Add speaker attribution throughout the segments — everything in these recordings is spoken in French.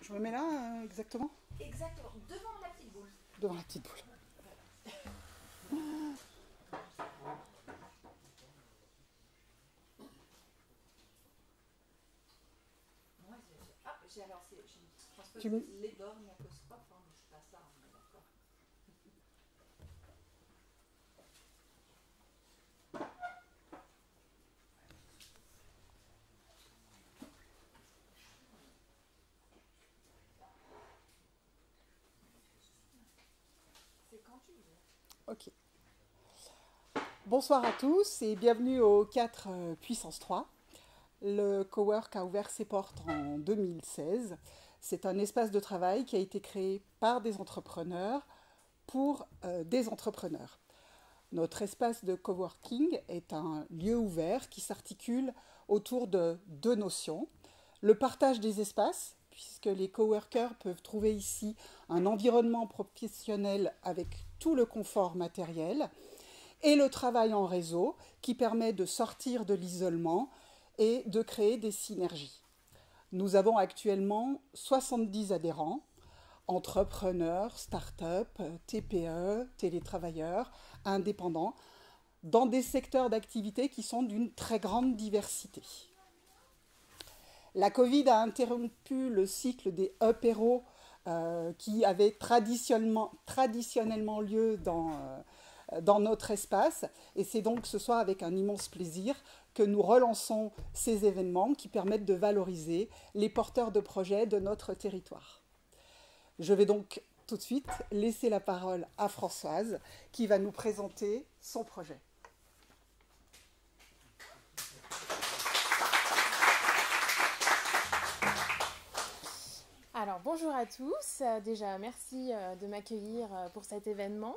Speaker 1: Je me mets là exactement.
Speaker 2: Exactement, devant la petite boule.
Speaker 1: Devant la petite boule.
Speaker 2: J'ai alors, je pense pas
Speaker 1: Tu
Speaker 2: que
Speaker 1: me-
Speaker 2: les bornes apostrophes, hein, mais c'est pas ça, on est d'accord. C'est quand tu veux.
Speaker 1: Ok. Bonsoir à tous et bienvenue au 4 puissance 3. Le Cowork a ouvert ses portes en 2016. C'est un espace de travail qui a été créé par des entrepreneurs pour des entrepreneurs. Notre espace de coworking est un lieu ouvert qui s'articule autour de deux notions. Le partage des espaces, puisque les coworkers peuvent trouver ici un environnement professionnel avec tout le confort matériel, et le travail en réseau qui permet de sortir de l'isolement et de créer des synergies. Nous avons actuellement 70 adhérents, entrepreneurs, start-up, TPE, télétravailleurs, indépendants, dans des secteurs d'activité qui sont d'une très grande diversité. La Covid a interrompu le cycle des apéros qui avaient traditionnellement lieu dans notre espace. Et c'est donc ce soir avec un immense plaisir que nous relançons ces événements qui permettent de valoriser les porteurs de projets de notre territoire. Je vais donc tout de suite laisser la parole à Françoise qui va nous présenter son projet.
Speaker 3: Alors bonjour à tous, déjà merci de m'accueillir pour cet événement.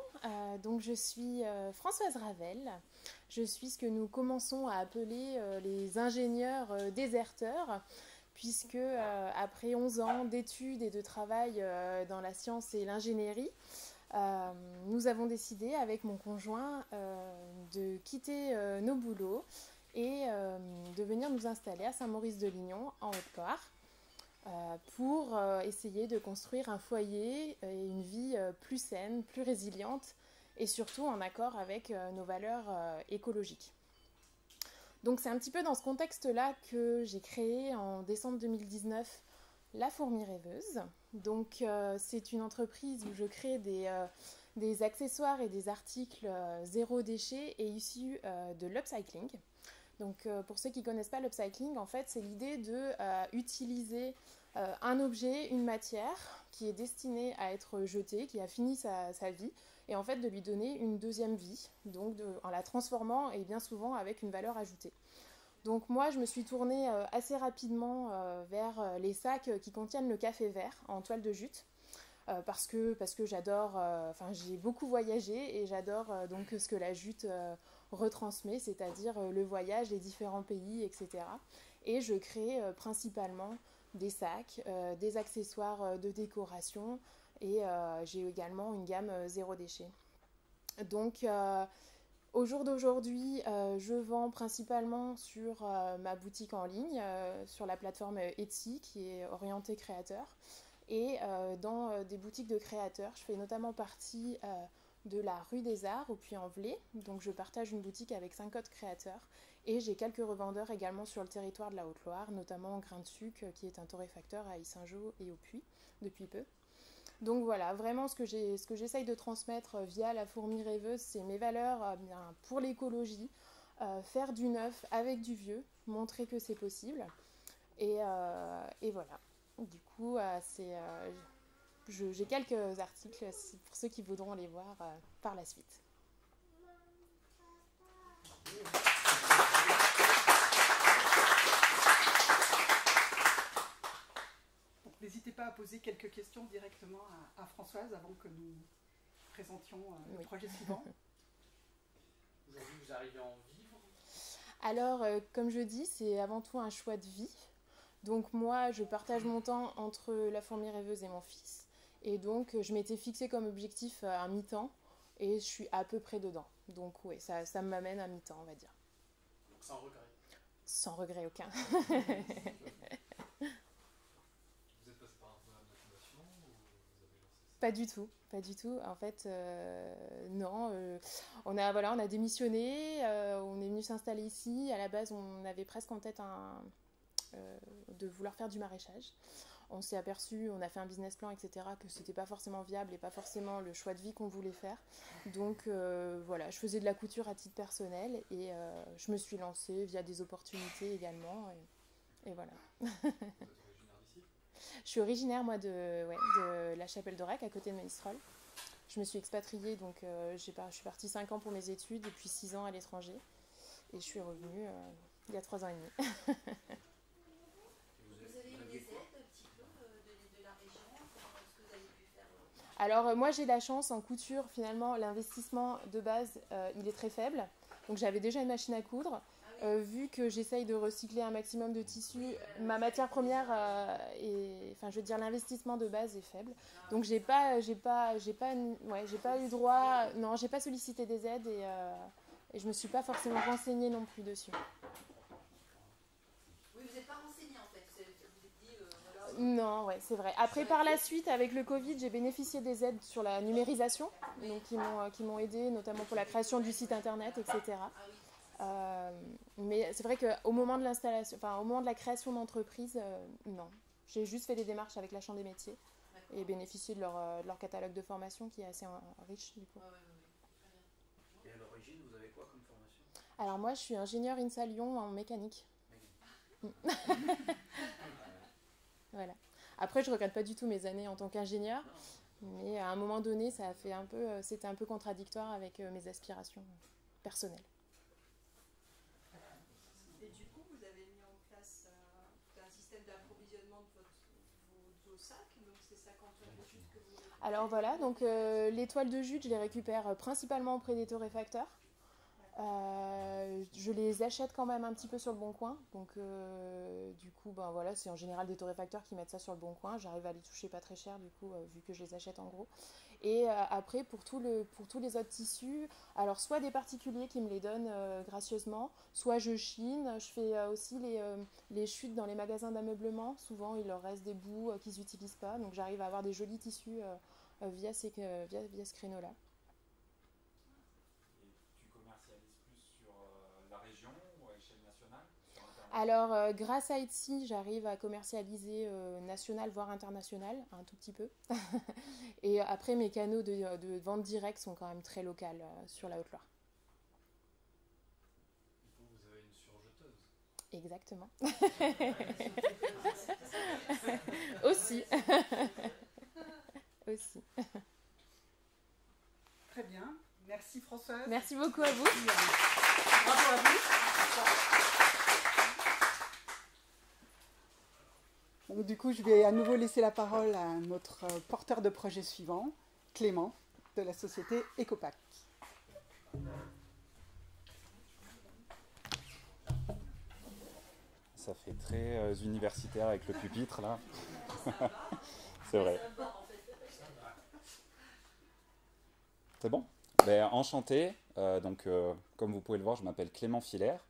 Speaker 3: Donc je suis Françoise Ravel, je suis ce que nous commençons à appeler les ingénieurs déserteurs, puisque après 11 ans d'études et de travail dans la science et l'ingénierie, nous avons décidé avec mon conjoint de quitter nos boulots et de venir nous installer à Saint-Maurice-de-Lignon en Haute-Loire. Pour essayer de construire un foyer et une vie plus saine, plus résiliente et surtout en accord avec nos valeurs écologiques. Donc c'est un petit peu dans ce contexte-là que j'ai créé en décembre 2019 La Fourmi Rêveuse. Donc c'est une entreprise où je crée des accessoires et des articles zéro déchet et issus de l'upcycling. Donc pour ceux qui ne connaissent pas l'upcycling, en fait, c'est l'idée de utiliser un objet, une matière qui est destinée à être jetée, qui a fini sa vie, et en fait de lui donner une deuxième vie, donc en la transformant et bien souvent avec une valeur ajoutée. Donc moi, je me suis tournée assez rapidement vers les sacs qui contiennent le café vert en toile de jute. Parce que j'adore, j'ai beaucoup voyagé et j'adore donc ce que la jute retransmet, c'est-à-dire le voyage, les différents pays, etc. Et je crée principalement des sacs, des accessoires de décoration et j'ai également une gamme zéro déchet. Donc au jour d'aujourd'hui, je vends principalement sur ma boutique en ligne, sur la plateforme Etsy qui est orientée créateur. Et dans des boutiques de créateurs, je fais notamment partie de la rue des Arts au Puy-en-Velay. Donc je partage une boutique avec 5 autres créateurs. Et j'ai quelques revendeurs également sur le territoire de la Haute-Loire, notamment Grain de Sucre, qui est un torréfacteur à Yssingeaux et au Puy, depuis peu. Donc voilà, vraiment ce que j'essaye de transmettre via La Fourmi Rêveuse, c'est mes valeurs pour l'écologie, faire du neuf avec du vieux, montrer que c'est possible. Et voilà. Du coup, j'ai quelques articles pour ceux qui voudront les voir par la suite.
Speaker 1: N'hésitez pas à poser quelques questions directement à Françoise avant que nous présentions le projet suivant.
Speaker 4: Aujourd'hui, vous arrivez à en vivre?
Speaker 3: Alors, comme je dis, c'est avant tout un choix de vie. Donc moi, je partage mon temps entre La Fourmi Rêveuse et mon fils. Et donc, je m'étais fixé comme objectif un mi-temps. Et je suis à peu près dedans. Donc oui, ça m'amène à mi-temps, on va dire.
Speaker 4: Donc sans regret?
Speaker 3: Sans regret aucun.
Speaker 4: Vous êtes passé par un peu la
Speaker 3: Pas du tout, pas du tout. En fait, non. On a démissionné, on est venu s'installer ici. À la base, on avait presque en tête de vouloir faire du maraîchage. On s'est aperçu, on a fait un business plan, etc., que c'était pas forcément viable et pas forcément le choix de vie qu'on voulait faire. Donc voilà, je faisais de la couture à titre personnel et je me suis lancée via des opportunités également. Et voilà. Je suis originaire, moi, de la Chapelle-d'Aurec, à côté de Monistrol. Je me suis expatriée, donc je suis partie 5 ans pour mes études et puis 6 ans à l'étranger. Et je suis revenue il y a 3 ans et demi.
Speaker 2: Vous avez eu des aides un petit peu de la région? Comment est-ce que vous avez pu faire
Speaker 3: Alors, moi, j'ai la chance, en couture, finalement, l'investissement de base, il est très faible. Donc, j'avais déjà une machine à coudre. Vu que j'essaye de recycler un maximum de tissus, ma matière première l'investissement de base est faible. Donc j'ai pas eu droit, non, j'ai pas sollicité des aides et je me suis pas forcément renseignée non plus dessus.
Speaker 2: Oui, vous n'êtes pas renseigné en fait. Vous êtes dit, voilà.
Speaker 3: Non, ouais, c'est vrai. Après, par la suite, avec le Covid, j'ai bénéficié des aides sur la numérisation, donc qui m'ont aidé, notamment pour la création du site internet, etc. Mais c'est vrai qu'au moment de l'installation, au moment de la création d'entreprise, non. J'ai juste fait des démarches avec la Chambre des métiers et bénéficié de leur catalogue de formation qui est assez riche du coup.
Speaker 4: Et à l'origine, vous avez quoi comme formation?
Speaker 3: Alors moi, je suis ingénieure INSA Lyon en mécanique. Voilà. Après, je regrette pas du tout mes années en tant qu'ingénieure, mais à un moment donné, c'était un peu contradictoire avec mes aspirations personnelles.
Speaker 2: Et du coup, vous avez mis en place un système d'approvisionnement de vos sacs, donc c'est 50 toiles de jute que vous récupérez.
Speaker 3: Alors voilà, donc les toiles de jute, je les récupère principalement auprès des torréfacteurs. Je les achète quand même un petit peu sur le Bon Coin, donc du coup, voilà, c'est en général des torréfacteurs qui mettent ça sur le Bon Coin. J'arrive à les toucher pas très cher, du coup, vu que je les achète en gros. Et après, pour tous les autres tissus, alors soit des particuliers qui me les donnent gracieusement, soit je chine. Je fais aussi les chutes dans les magasins d'ameublement. Souvent, il leur reste des bouts qu'ils n'utilisent pas, donc j'arrive à avoir des jolis tissus via ce créneau-là. Alors, grâce à Etsy, j'arrive à commercialiser national, voire international, un tout petit peu. Et après, mes canaux de vente directe sont quand même très locaux sur la Haute-Loire.
Speaker 4: Vous avez une surjeteuse.
Speaker 3: Exactement. Aussi. Aussi.
Speaker 1: Très bien. Merci Françoise.
Speaker 3: Merci beaucoup à vous.
Speaker 1: Bravo à vous. Donc, du coup, je vais à nouveau laisser la parole à notre porteur de projet suivant, Clément, de la société Ecopac.
Speaker 5: Ça fait très universitaire avec le pupitre, là. C'est vrai. C'est bon? Enchanté. Comme vous pouvez le voir, je m'appelle Clément Filaire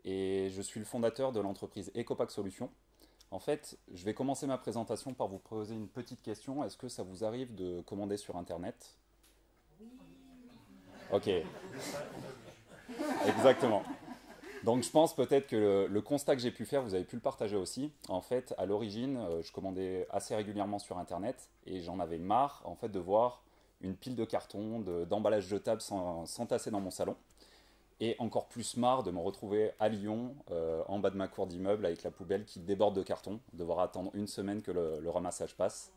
Speaker 5: et je suis le fondateur de l'entreprise Ecopac Solutions. En fait, je vais commencer ma présentation par vous poser une petite question. Est-ce que ça vous arrive de commander sur Internet? Oui. Ok. Exactement. Donc je pense peut-être que le constat que j'ai pu faire, vous avez pu le partager aussi. En fait, à l'origine, je commandais assez régulièrement sur Internet et j'en avais marre en fait, de voir une pile de cartons, d'emballages jetables s'entasser dans mon salon. Et encore plus marre de me retrouver à Lyon, en bas de ma cour d'immeuble, avec la poubelle qui déborde de cartons, devoir attendre une semaine que le ramassage passe.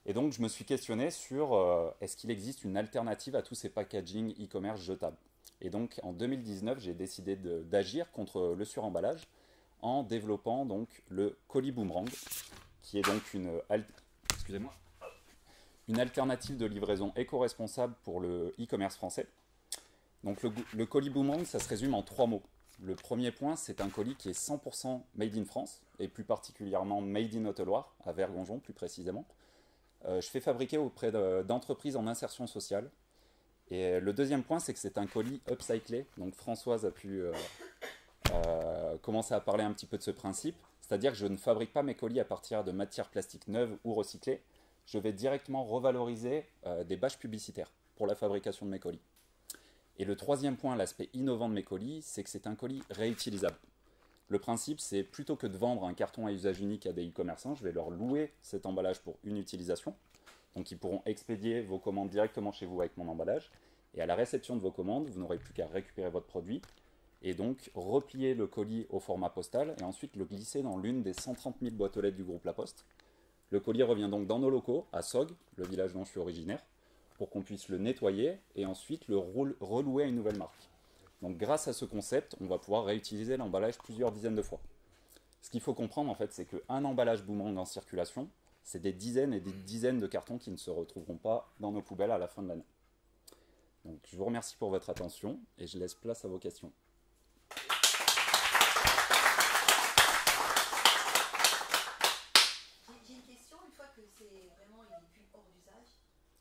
Speaker 5: Et donc, je me suis questionné sur est-ce qu'il existe une alternative à tous ces packaging e-commerce jetables. Et donc, en 2019, j'ai décidé d'agir contre le suremballage en développant donc le colis boomerang, qui est donc une alternative de livraison éco-responsable pour le e-commerce français. Donc le colis boomerang, ça se résume en 3 mots. Le premier point, c'est un colis qui est 100% made in France, et plus particulièrement made in Haute-Loire, à Vergonjon plus précisément. Je fais fabriquer auprès d'entreprises en insertion sociale. Et le deuxième point, c'est que c'est un colis upcyclé. Donc Françoise a pu commencer à parler un petit peu de ce principe. C'est-à-dire que je ne fabrique pas mes colis à partir de matières plastiques neuves ou recyclées. je vais directement revaloriser des bâches publicitaires pour la fabrication de mes colis. Et le troisième point, l'aspect innovant de mes colis, c'est que c'est un colis réutilisable. Le principe, c'est plutôt que de vendre un carton à usage unique à des e-commerçants, je vais leur louer cet emballage pour une utilisation. Donc ils pourront expédier vos commandes directement chez vous avec mon emballage. Et à la réception de vos commandes, vous n'aurez plus qu'à récupérer votre produit et donc replier le colis au format postal et ensuite le glisser dans l'une des 130 000 boîtes aux lettres du groupe La Poste. Le colis revient donc dans nos locaux, à Sog, le village dont je suis originaire, pour qu'on puisse le nettoyer et ensuite le relouer à une nouvelle marque. Donc grâce à ce concept, on va pouvoir réutiliser l'emballage plusieurs dizaines de fois. Ce qu'il faut comprendre en fait, c'est qu'un emballage boomerang en circulation, c'est des dizaines et des dizaines de cartons qui ne se retrouveront pas dans nos poubelles à la fin de l'année. Donc je vous remercie pour votre attention et je laisse place à vos questions.
Speaker 2: J'ai une question, une fois que c'est vraiment il n'est plus hors d'usage,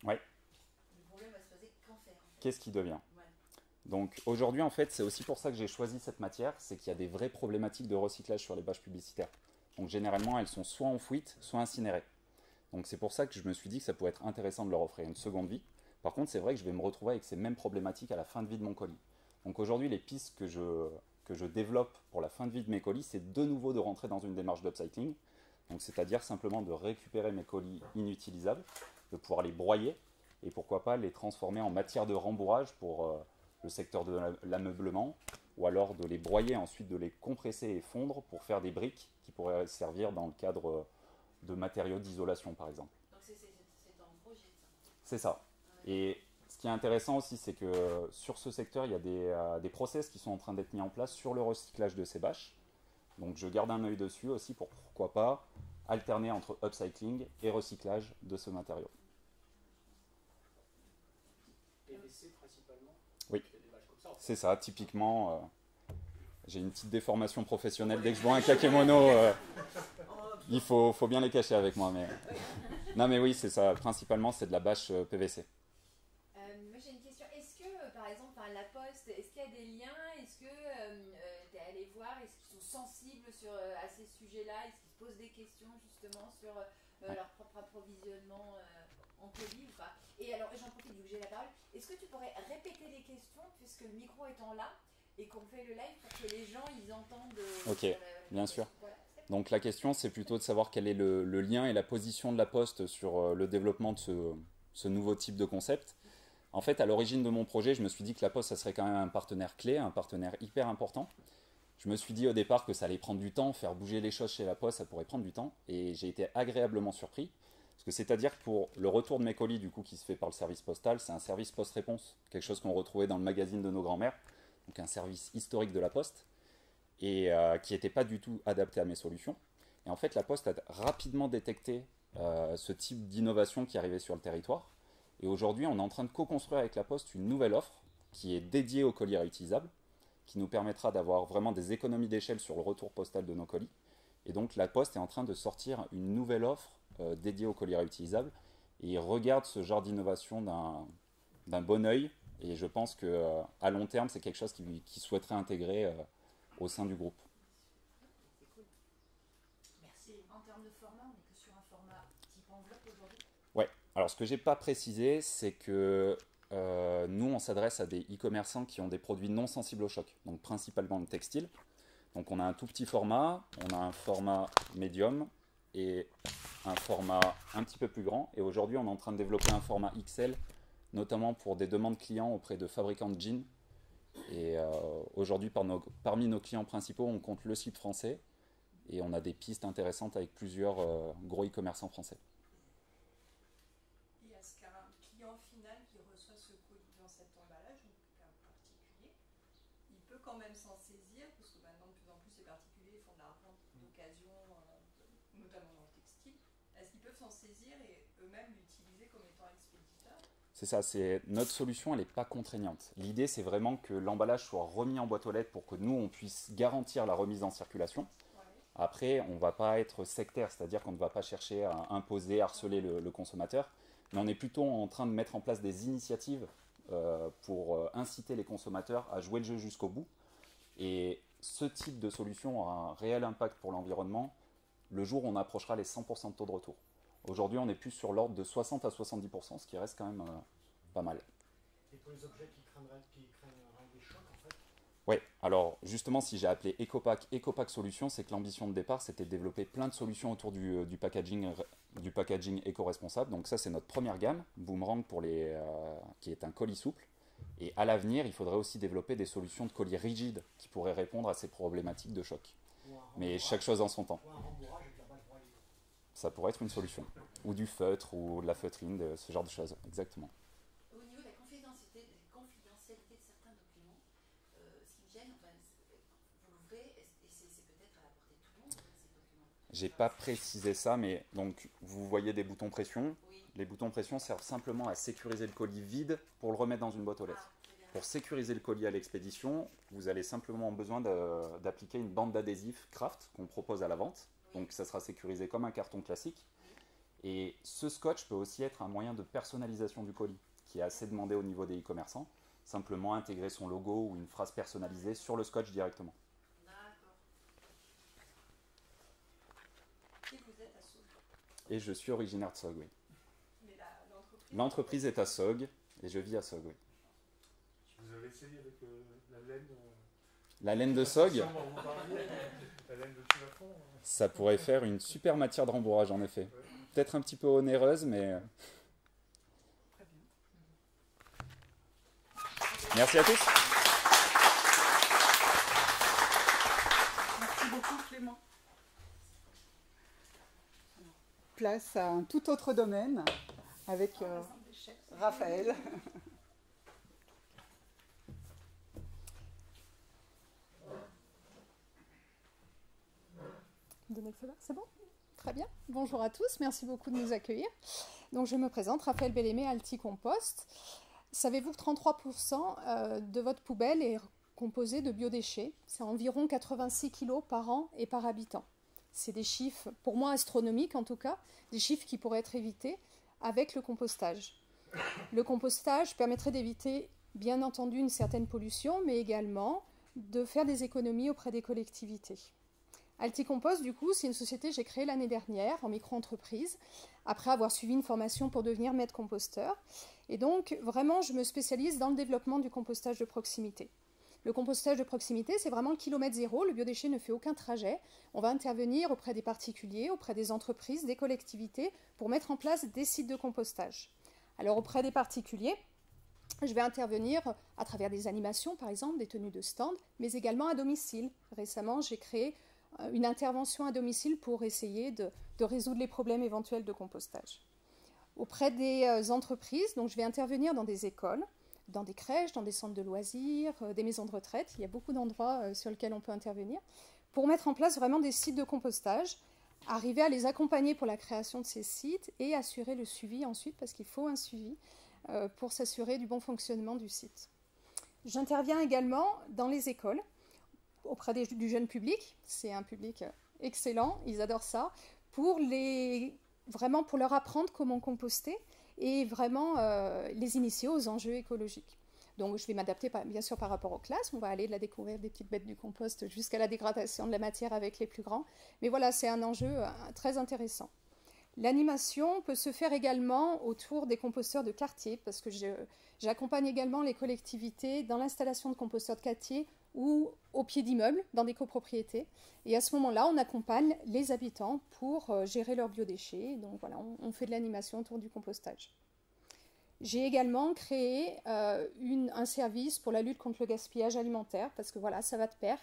Speaker 5: Ouais.
Speaker 2: le problème va se poser qu'en faire en fait.
Speaker 5: Qu'est-ce qui devient?
Speaker 2: Ouais.
Speaker 5: Donc aujourd'hui, en fait, c'est aussi pour ça que j'ai choisi cette matière, c'est qu'il y a des vraies problématiques de recyclage sur les bâches publicitaires. Donc généralement, elles sont soit enfouies, soit incinérées. Donc c'est pour ça que je me suis dit que ça pourrait être intéressant de leur offrir une seconde vie. Par contre, c'est vrai que je vais me retrouver avec ces mêmes problématiques à la fin de vie de mon colis. Donc aujourd'hui, les pistes que je développe pour la fin de vie de mes colis, c'est de nouveau de rentrer dans une démarche d'upcycling. Donc c'est-à-dire simplement de récupérer mes colis inutilisables, de pouvoir les broyer et pourquoi pas les transformer en matière de rembourrage pour le secteur de l'ameublement, ou alors de les broyer, ensuite de les compresser et fondre pour faire des briques qui pourraient servir dans le cadre de matériaux d'isolation par exemple.
Speaker 2: Donc c'est en projet ça.
Speaker 5: C'est ça. Et ce qui est intéressant aussi, c'est que sur ce secteur, il y a des process qui sont en train d'être mis en place sur le recyclage de ces bâches. Donc je garde un œil dessus aussi pour pourquoi pas alterner entre upcycling et recyclage de ce matériau.
Speaker 4: PVC principalement.
Speaker 5: Oui.
Speaker 4: Tu fais des bâches comme ça, en fait.
Speaker 5: C'est ça, typiquement, j'ai une petite déformation professionnelle. Dès que je vois un kakémono, il faut bien les cacher avec moi. Mais... Non mais oui, c'est ça, principalement c'est de la bâche PVC.
Speaker 6: Moi j'ai une question. Est-ce que par exemple la Poste, est-ce qu'il y a des liens? Est-ce que tu es allé voir? Est-ce qu'ils sont sensibles à ces sujets-là? Est-ce qu'ils se posent des questions justement sur leur propre approvisionnement en colis ou pas? Et alors j'en profite vu que j'ai la parole. Est-ce que tu pourrais répéter les questions puisque le micro étant là et qu'on fait le live pour que les gens ils entendent
Speaker 5: Ok, bien sûr.
Speaker 6: Voilà.
Speaker 5: Donc la question, c'est plutôt de savoir quel est le lien et la position de la Poste sur le développement de ce nouveau type de concept. En fait, à l'origine de mon projet, je me suis dit que la Poste, ça serait quand même un partenaire clé, un partenaire hyper important. Je me suis dit au départ que ça allait prendre du temps, faire bouger les choses chez la Poste, ça pourrait prendre du temps. Et j'ai été agréablement surpris. Parce que c'est-à-dire que pour le retour de mes colis, du coup, qui se fait par le service postal, c'est un service post-réponse, quelque chose qu'on retrouvait dans le magazine de nos grands-mères. Donc un service historique de la Poste. Et qui n'était pas du tout adapté à mes solutions. Et en fait, la Poste a rapidement détecté ce type d'innovation qui arrivait sur le territoire. Et aujourd'hui, on est en train de co-construire avec la Poste une nouvelle offre qui est dédiée aux colis réutilisables, qui nous permettra d'avoir vraiment des économies d'échelle sur le retour postal de nos colis. Et donc, la Poste est en train de sortir une nouvelle offre dédiée aux colis réutilisables. Et ils regardent ce genre d'innovation d'un bon œil. Et je pense qu'à long terme, c'est quelque chose qu'ils souhaiteraient intégrer au sein du groupe.
Speaker 2: C'est cool. Merci. En termes de format, on n'est que sur un format type enveloppe aujourd'hui.
Speaker 5: Ouais, alors ce que je n'ai pas précisé, c'est que nous, on s'adresse à des e-commerçants qui ont des produits non sensibles au choc, donc principalement le textile. Donc on a un tout petit format, on a un format médium et un format un petit peu plus grand. Et aujourd'hui, on est en train de développer un format XL, notamment pour des demandes clients auprès de fabricants de jeans. Et aujourd'hui, parmi nos clients principaux, on compte le slip français et on a des pistes intéressantes avec plusieurs gros e-commerçants français.
Speaker 2: Et est-ce qu'un client final qui reçoit ce colis dans cet emballage, donc un particulier, il peut quand même s'en saisir, parce que maintenant de plus en plus les particuliers font de la vente d'occasion, notamment dans le textile. Est-ce qu'ils peuvent s'en saisir et eux-mêmes l'utiliser comme étant expéditeur?
Speaker 5: C'est ça, notre solution, elle n'est pas contraignante. L'idée, c'est vraiment que l'emballage soit remis en boîte aux lettres pour que nous, on puisse garantir la remise en circulation.
Speaker 2: Ouais.
Speaker 5: Après, on ne va pas être sectaire, c'est-à-dire qu'on ne va pas chercher à imposer, harceler le consommateur, mais on est plutôt en train de mettre en place des initiatives pour inciter les consommateurs à jouer le jeu jusqu'au bout. Et ce type de solution aura un réel impact pour l'environnement le jour où on approchera les 100% de taux de retour. Aujourd'hui, on est plus sur l'ordre de 60 à 70%, ce qui reste quand même pas mal.
Speaker 7: Et pour les objets qui craignent des chocs, en fait?
Speaker 5: Oui, alors justement, si j'ai appelé EcoPack Solutions, c'est que l'ambition de départ, c'était de développer plein de solutions autour du packaging éco-responsable. Donc ça, c'est notre première gamme, Boomerang, qui est un colis souple. Et à l'avenir, il faudrait aussi développer des solutions de colis rigides qui pourraient répondre à ces problématiques de choc. Mais chaque chose en son temps.
Speaker 7: Ou un rembourrage avec la balle broyée.
Speaker 5: Ça pourrait être une solution. Ou du feutre, ou de la feutrine, ce genre de choses. Exactement.
Speaker 6: Au niveau de la confidentialité de certains documents, ce qui me gêne, enfin, vous l'ouvrez et c'est peut-être à la portée de tout le monde, ces documents.
Speaker 5: J'ai pas précisé ça, mais donc vous voyez des boutons pression.
Speaker 6: Oui.
Speaker 5: Les boutons pression servent simplement à sécuriser le colis vide pour le remettre dans une boîte aux lettres. Pour sécuriser le colis à l'expédition, vous allez simplement besoin d'appliquer une bande d'adhésif Kraft qu'on propose à la vente. Donc ça sera sécurisé comme un carton classique. Et ce scotch peut aussi être un moyen de personnalisation du colis, qui est assez demandé au niveau des e-commerçants. Simplement intégrer son logo ou une phrase personnalisée sur le scotch directement.
Speaker 6: D'accord.
Speaker 2: Et vous êtes à Sceaux.
Speaker 5: Et je suis originaire de Sog, oui.
Speaker 2: Mais l'entreprise.
Speaker 5: L'entreprise est à Sog et je vis à Sog, oui.
Speaker 7: Vous avez essayé avec la laine
Speaker 5: La laine de Sog,
Speaker 7: la laine de Tulafond
Speaker 5: ça pourrait faire une super matière de rembourrage en effet. Peut-être un petit peu onéreuse, mais...
Speaker 1: Très bien.
Speaker 5: Merci à tous.
Speaker 1: Merci beaucoup, Clément. Alors, place à un tout autre domaine avec Raphaël.
Speaker 8: Donner le feu vert, c'est bon? Très bien. Bonjour à tous, merci beaucoup de nous accueillir. Donc je me présente, Raphaël Bellémé, Alti Compost. Savez-vous que 33% de votre poubelle est composée de biodéchets? C'est environ 86 kg par an et par habitant. C'est des chiffres, pour moi astronomiques en tout cas, des chiffres qui pourraient être évités avec le compostage. Le compostage permettrait d'éviter, bien entendu, une certaine pollution, mais également de faire des économies auprès des collectivités. Alti Compost, du coup, c'est une société que j'ai créée l'année dernière en micro-entreprise, après avoir suivi une formation pour devenir maître composteur. Et donc, vraiment, je me spécialise dans le développement du compostage de proximité. Le compostage de proximité, c'est vraiment le kilomètre zéro. Le biodéchet ne fait aucun trajet. On va intervenir auprès des particuliers, auprès des entreprises, des collectivités, pour mettre en place des sites de compostage. Alors, auprès des particuliers, je vais intervenir à travers des animations, par exemple, des tenues de stand, mais également à domicile. Récemment, j'ai créé une intervention à domicile pour essayer de résoudre les problèmes éventuels de compostage. Auprès des entreprises, donc je vais intervenir dans des écoles, dans des crèches, dans des centres de loisirs, des maisons de retraite. Il y a beaucoup d'endroits sur lesquels on peut intervenir pour mettre en place vraiment des sites de compostage, arriver à les accompagner pour la création de ces sites et assurer le suivi ensuite, parce qu'il faut un suivi pour s'assurer du bon fonctionnement du site. J'interviens également dans les écoles, auprès du jeune public. C'est un public excellent, ils adorent ça, pour leur apprendre comment composter et vraiment les initier aux enjeux écologiques. Donc je vais m'adapter bien sûr par rapport aux classes, on va aller de la découverte des petites bêtes du compost jusqu'à la dégradation de la matière avec les plus grands, mais voilà, c'est un enjeu très intéressant. L'animation peut se faire également autour des composteurs de quartier, parce que j'accompagne également les collectivités dans l'installation de composteurs de quartier ou au pied d'immeubles, dans des copropriétés. Et à ce moment-là, on accompagne les habitants pour gérer leurs biodéchets. Donc voilà, on fait de l'animation autour du compostage. J'ai également créé un service pour la lutte contre le gaspillage alimentaire, parce que voilà, ça va de pair.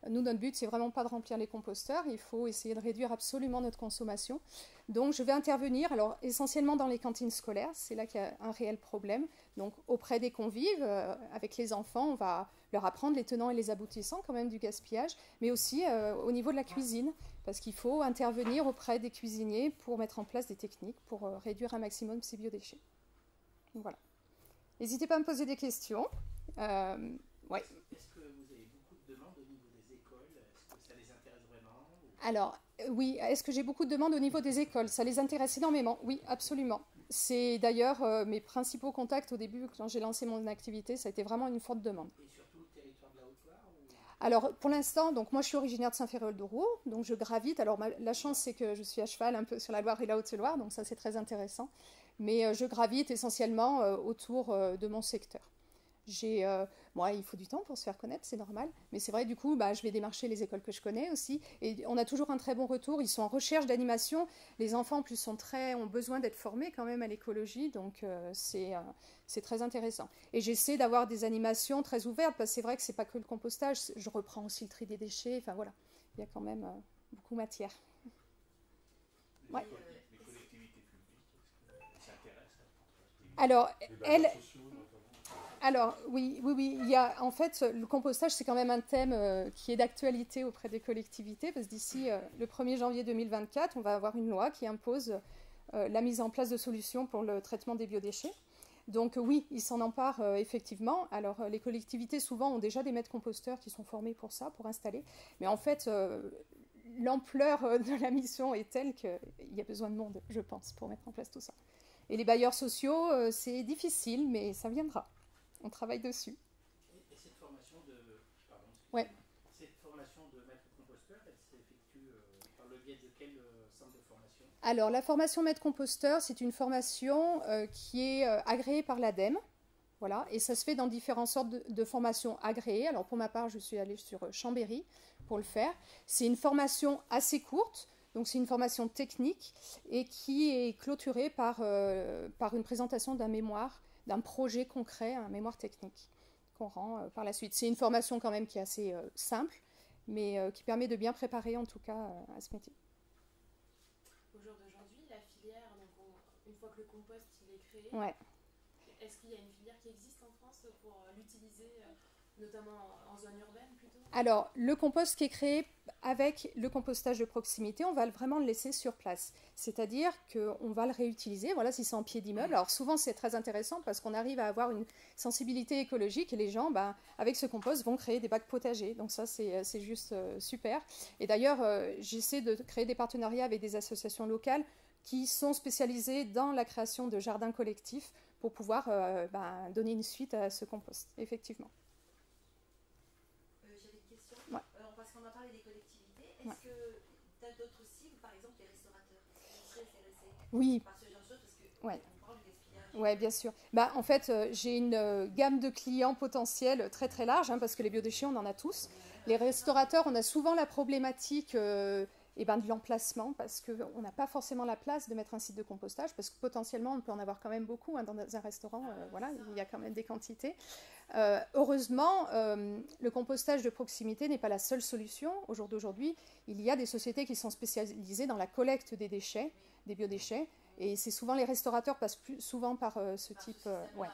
Speaker 8: Nous, notre but, c'est vraiment pas de remplir les composteurs, il faut essayer de réduire absolument notre consommation. Donc, je vais intervenir, alors essentiellement dans les cantines scolaires, c'est là qu'il y a un réel problème. Donc, auprès des convives, avec les enfants, on va leur apprendre les tenants et les aboutissants quand même du gaspillage, mais aussi au niveau de la cuisine, parce qu'il faut intervenir auprès des cuisiniers pour mettre en place des techniques pour réduire un maximum ces biodéchets. Donc, voilà. N'hésitez pas à me poser des questions. Ouais.
Speaker 4: Est-ce que vous avez beaucoup de demandes au niveau des écoles? Est-ce que ça les intéresse vraiment?
Speaker 8: Alors, oui, est-ce que j'ai beaucoup de demandes au niveau des écoles? Ça les intéresse énormément, oui, absolument. C'est d'ailleurs mes principaux contacts au début, quand j'ai lancé mon activité, ça a été vraiment une forte demande.
Speaker 4: Et surtout le territoire de la Haute-Loire ou...
Speaker 8: Alors, pour l'instant, donc moi je suis originaire de Saint-Féréol-d'Auroux, donc je gravite. Alors, la chance, c'est que je suis à cheval un peu sur la Loire et la Haute-Loire, donc ça, c'est très intéressant. Mais je gravite essentiellement autour de mon secteur. Bon, il faut du temps pour se faire connaître, c'est normal. Mais c'est vrai, du coup, je vais démarcher les écoles que je connais aussi. Et on a toujours un très bon retour. Ils sont en recherche d'animation. Les enfants, en plus, ont besoin d'être formés quand même à l'écologie. Donc, c'est très intéressant. Et j'essaie d'avoir des animations très ouvertes, parce que c'est vrai que c'est pas que le compostage. Je reprends aussi le tri des déchets. Enfin, voilà. Il y a quand même beaucoup de matière. Ouais.
Speaker 4: Les collectivités publiques s'intéressent
Speaker 8: Alors, oui, il y a, en fait, le compostage, c'est quand même un thème qui est d'actualité auprès des collectivités, parce que d'ici le 1er janvier 2024, on va avoir une loi qui impose la mise en place de solutions pour le traitement des biodéchets. Donc oui, ils s'en emparent effectivement. Alors les collectivités, souvent, ont déjà des maîtres composteurs qui sont formés pour ça, pour installer. Mais en fait, l'ampleur de la mission est telle qu'il y a besoin de monde, je pense, pour mettre en place tout ça. Et les bailleurs sociaux, c'est difficile, mais ça viendra. On travaille dessus.
Speaker 4: Et cette formation
Speaker 8: Ouais.
Speaker 4: Cette formation de maître composteur, elle s'effectue par le biais de quel centre de formation?
Speaker 8: Alors, la formation maître composteur, c'est une formation qui est agréée par l'ADEME. Voilà, et ça se fait dans différentes sortes de formations agréées. Alors, pour ma part, je suis allée sur Chambéry pour le faire. C'est une formation assez courte. Donc c'est une formation technique et qui est clôturée par une présentation d'un mémoire, d'un projet concret, un mémoire technique qu'on rend par la suite. C'est une formation quand même qui est assez simple, mais qui permet de bien préparer en tout cas à ce métier.
Speaker 3: Au jour d'aujourd'hui, la filière, donc une fois que le compost il est créé,
Speaker 8: ouais.
Speaker 3: Est-ce qu'il y a une filière qui existe en France pour l'utiliser, notamment en zone urbaine plutôt?
Speaker 8: Alors, le compost qui est créé avec le compostage de proximité, on va vraiment le laisser sur place. C'est-à-dire qu'on va le réutiliser, voilà, si c'est en pied d'immeuble. Alors souvent, c'est très intéressant parce qu'on arrive à avoir une sensibilité écologique et les gens, avec ce compost, vont créer des bacs potagers. Donc ça, c'est juste super. Et d'ailleurs, j'essaie de créer des partenariats avec des associations locales qui sont spécialisées dans la création de jardins collectifs pour pouvoir donner une suite à ce compost, effectivement.
Speaker 6: J'avais une question.
Speaker 8: Ouais.
Speaker 6: Parce qu'on a parlé des collectivités. Est-ce que tu as d'autres cibles, par exemple les restaurateurs? Qui seraient intéressés
Speaker 8: Oui.
Speaker 6: par ce genre de choses, parce que
Speaker 8: Ouais.
Speaker 6: on parle du gaspillage.
Speaker 8: Oui, bien sûr. En fait, j'ai une gamme de clients potentiels très très large, parce que les biodéchets, on en a tous. Les restaurateurs, on a souvent la problématique de l'emplacement, parce qu'on n'a pas forcément la place de mettre un site de compostage, parce que potentiellement, on peut en avoir quand même beaucoup dans un restaurant. Voilà, il y a quand même des quantités. Heureusement, le compostage de proximité n'est pas la seule solution. Au jour d'aujourd'hui, il y a des sociétés qui sont spécialisées dans la collecte des déchets, des biodéchets. Et c'est souvent les restaurateurs passent plus souvent par ce type. Ouais.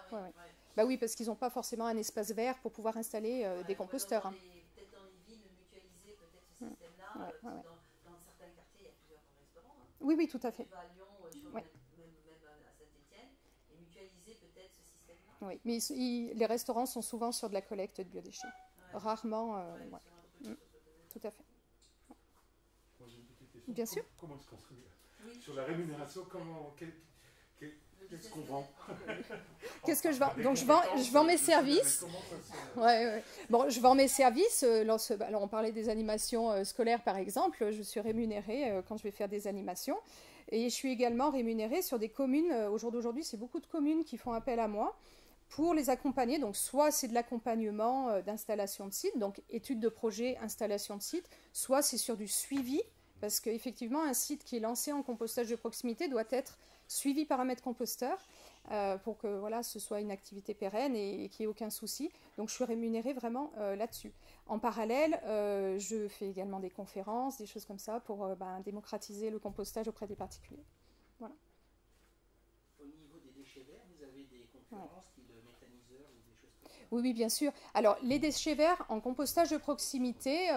Speaker 8: Oui, parce qu'ils n'ont pas forcément un espace vert pour pouvoir installer des composteurs.
Speaker 6: Peut-être dans les villes, mutualiser peut-être ce système-là. Dans certains quartiers, il y a plusieurs restaurants.
Speaker 8: Oui, tout à fait.
Speaker 6: Tu vas à Lyon, même à Saint-Étienne, et mutualiser peut-être ce système-là.
Speaker 8: Oui, mais les restaurants sont souvent sur de la collecte de biodéchets. Rarement. Tout à fait.
Speaker 9: Moi, j'ai une petite question.
Speaker 8: Bien sûr.
Speaker 9: Comment est-ce qu'on se sur la rémunération, qu'est-ce qu'on vend?
Speaker 8: Qu'est-ce que je vends? Donc je vends mes services. Ouais. Bon, je vends mes services. Alors on parlait des animations scolaires par exemple. Je suis rémunérée quand je vais faire des animations. Et je suis également rémunérée sur des communes. Au jour d'aujourd'hui, c'est beaucoup de communes qui font appel à moi pour les accompagner. Donc soit c'est de l'accompagnement d'installation de site, donc étude de projet, installation de site, soit c'est sur du suivi. Parce qu'effectivement, un site qui est lancé en compostage de proximité doit être suivi par un maître composteur pour que ce soit une activité pérenne et qu'il n'y ait aucun souci. Donc, je suis rémunérée vraiment là-dessus. En parallèle, je fais également des conférences, des choses comme ça pour démocratiser le compostage auprès des particuliers. Voilà.
Speaker 4: Au niveau des déchets verts, vous avez des concurrences, style méthaniseur ou des choses comme ça?
Speaker 8: Oui, bien sûr. Alors, les déchets verts en compostage de proximité...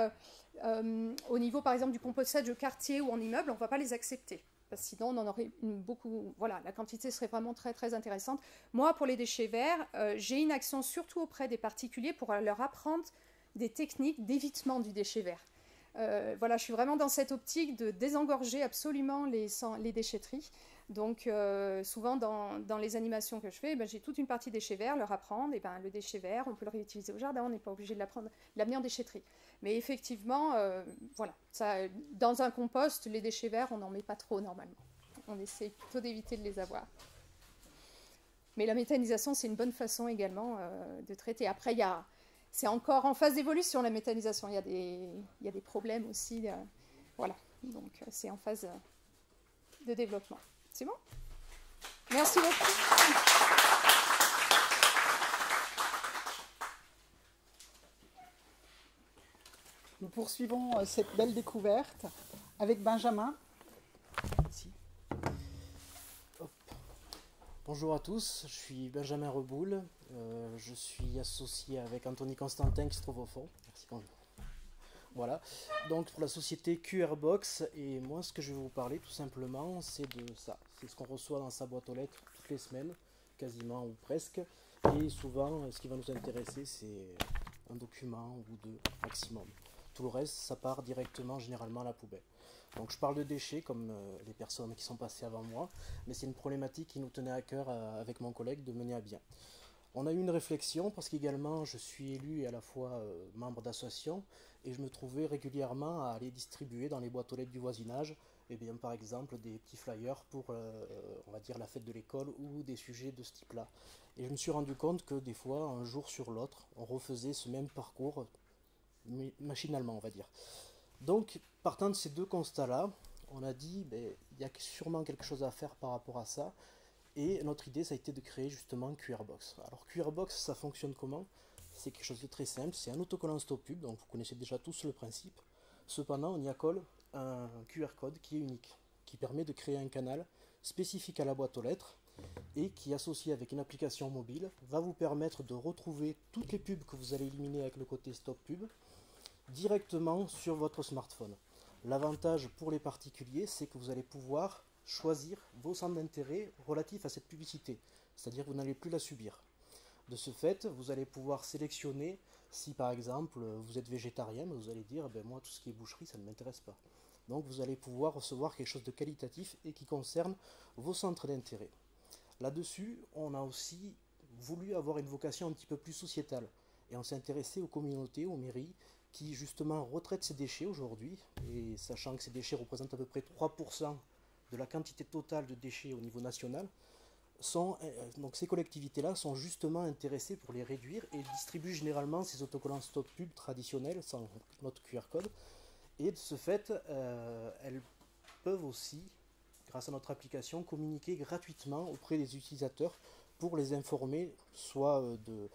Speaker 8: au niveau par exemple du compostage de quartier ou en immeuble, on ne va pas les accepter parce que sinon on en aurait beaucoup. Voilà, la quantité serait vraiment très très intéressante. Moi, pour les déchets verts, j'ai une action surtout auprès des particuliers pour leur apprendre des techniques d'évitement du déchet vert. Je suis vraiment dans cette optique de désengorger absolument les déchetteries. Donc souvent dans les animations que je fais, j'ai toute une partie déchets verts, leur apprendre, le déchet vert, on peut le réutiliser au jardin, on n'est pas obligé de l'amener en déchetterie. Mais effectivement, voilà, ça, dans un compost, les déchets verts, on n'en met pas trop normalement. On essaie plutôt d'éviter de les avoir. Mais la méthanisation, c'est une bonne façon également de traiter. Après, c'est encore en phase d'évolution, la méthanisation. Il y a des problèmes aussi. Voilà, donc c'est en phase de développement. C'est bon ? Merci beaucoup.
Speaker 1: Nous poursuivons cette belle découverte avec Benjamin.
Speaker 7: Merci. Hop. Bonjour à tous, je suis Benjamin Reboul. Je suis associé avec Anthony Constantin qui se trouve au fond. Merci. Voilà. Donc pour la société QRbox, et moi ce que je vais vous parler tout simplement, c'est de ça. C'est ce qu'on reçoit dans sa boîte aux lettres toutes les semaines, quasiment ou presque. Et souvent, ce qui va nous intéresser, c'est un document ou deux maximum. Tout le reste, ça part directement généralement à la poubelle. Donc je parle de déchets comme les personnes qui sont passées avant moi, mais c'est une problématique qui nous tenait à cœur avec mon collègue de mener à bien. On a eu une réflexion parce qu'également je suis élu et à la fois membre d'association et je me trouvais régulièrement à aller distribuer dans les boîtes aux lettres du voisinage, et bien, par exemple des petits flyers pour on va dire la fête de l'école ou des sujets de ce type-là. Et je me suis rendu compte que des fois, un jour sur l'autre, on refaisait ce même parcours machinalement, on va dire. Donc, partant de ces deux constats-là, on a dit, il y a sûrement quelque chose à faire par rapport à ça. Et notre idée, ça a été de créer justement QRbox. Alors, QRbox, ça fonctionne comment ? C'est quelque chose de très simple. C'est un autocollant stop pub, donc vous connaissez déjà tous le principe. Cependant, on y accole un QR code qui est unique, qui permet de créer un canal spécifique à la boîte aux lettres et qui, associé avec une application mobile, va vous permettre de retrouver toutes les pubs que vous allez éliminer avec le côté stop pub directement sur votre smartphone. L'avantage pour les particuliers, c'est que vous allez pouvoir choisir vos centres d'intérêt relatifs à cette publicité, c'est-à-dire que vous n'allez plus la subir. De ce fait, vous allez pouvoir sélectionner, si par exemple vous êtes végétarien, vous allez dire, moi tout ce qui est boucherie, ça ne m'intéresse pas. Donc vous allez pouvoir recevoir quelque chose de qualitatif et qui concerne vos centres d'intérêt. Là-dessus, on a aussi voulu avoir une vocation un petit peu plus sociétale, et on s'est intéressé aux communautés, aux mairies, qui justement retraitent ces déchets aujourd'hui, et sachant que ces déchets représentent à peu près 3% de la quantité totale de déchets au niveau national, donc ces collectivités-là sont justement intéressées pour les réduire et distribuent généralement ces autocollants stop pub traditionnels sans notre QR code. Et de ce fait, elles peuvent aussi, grâce à notre application, communiquer gratuitement auprès des utilisateurs pour les informer, soit de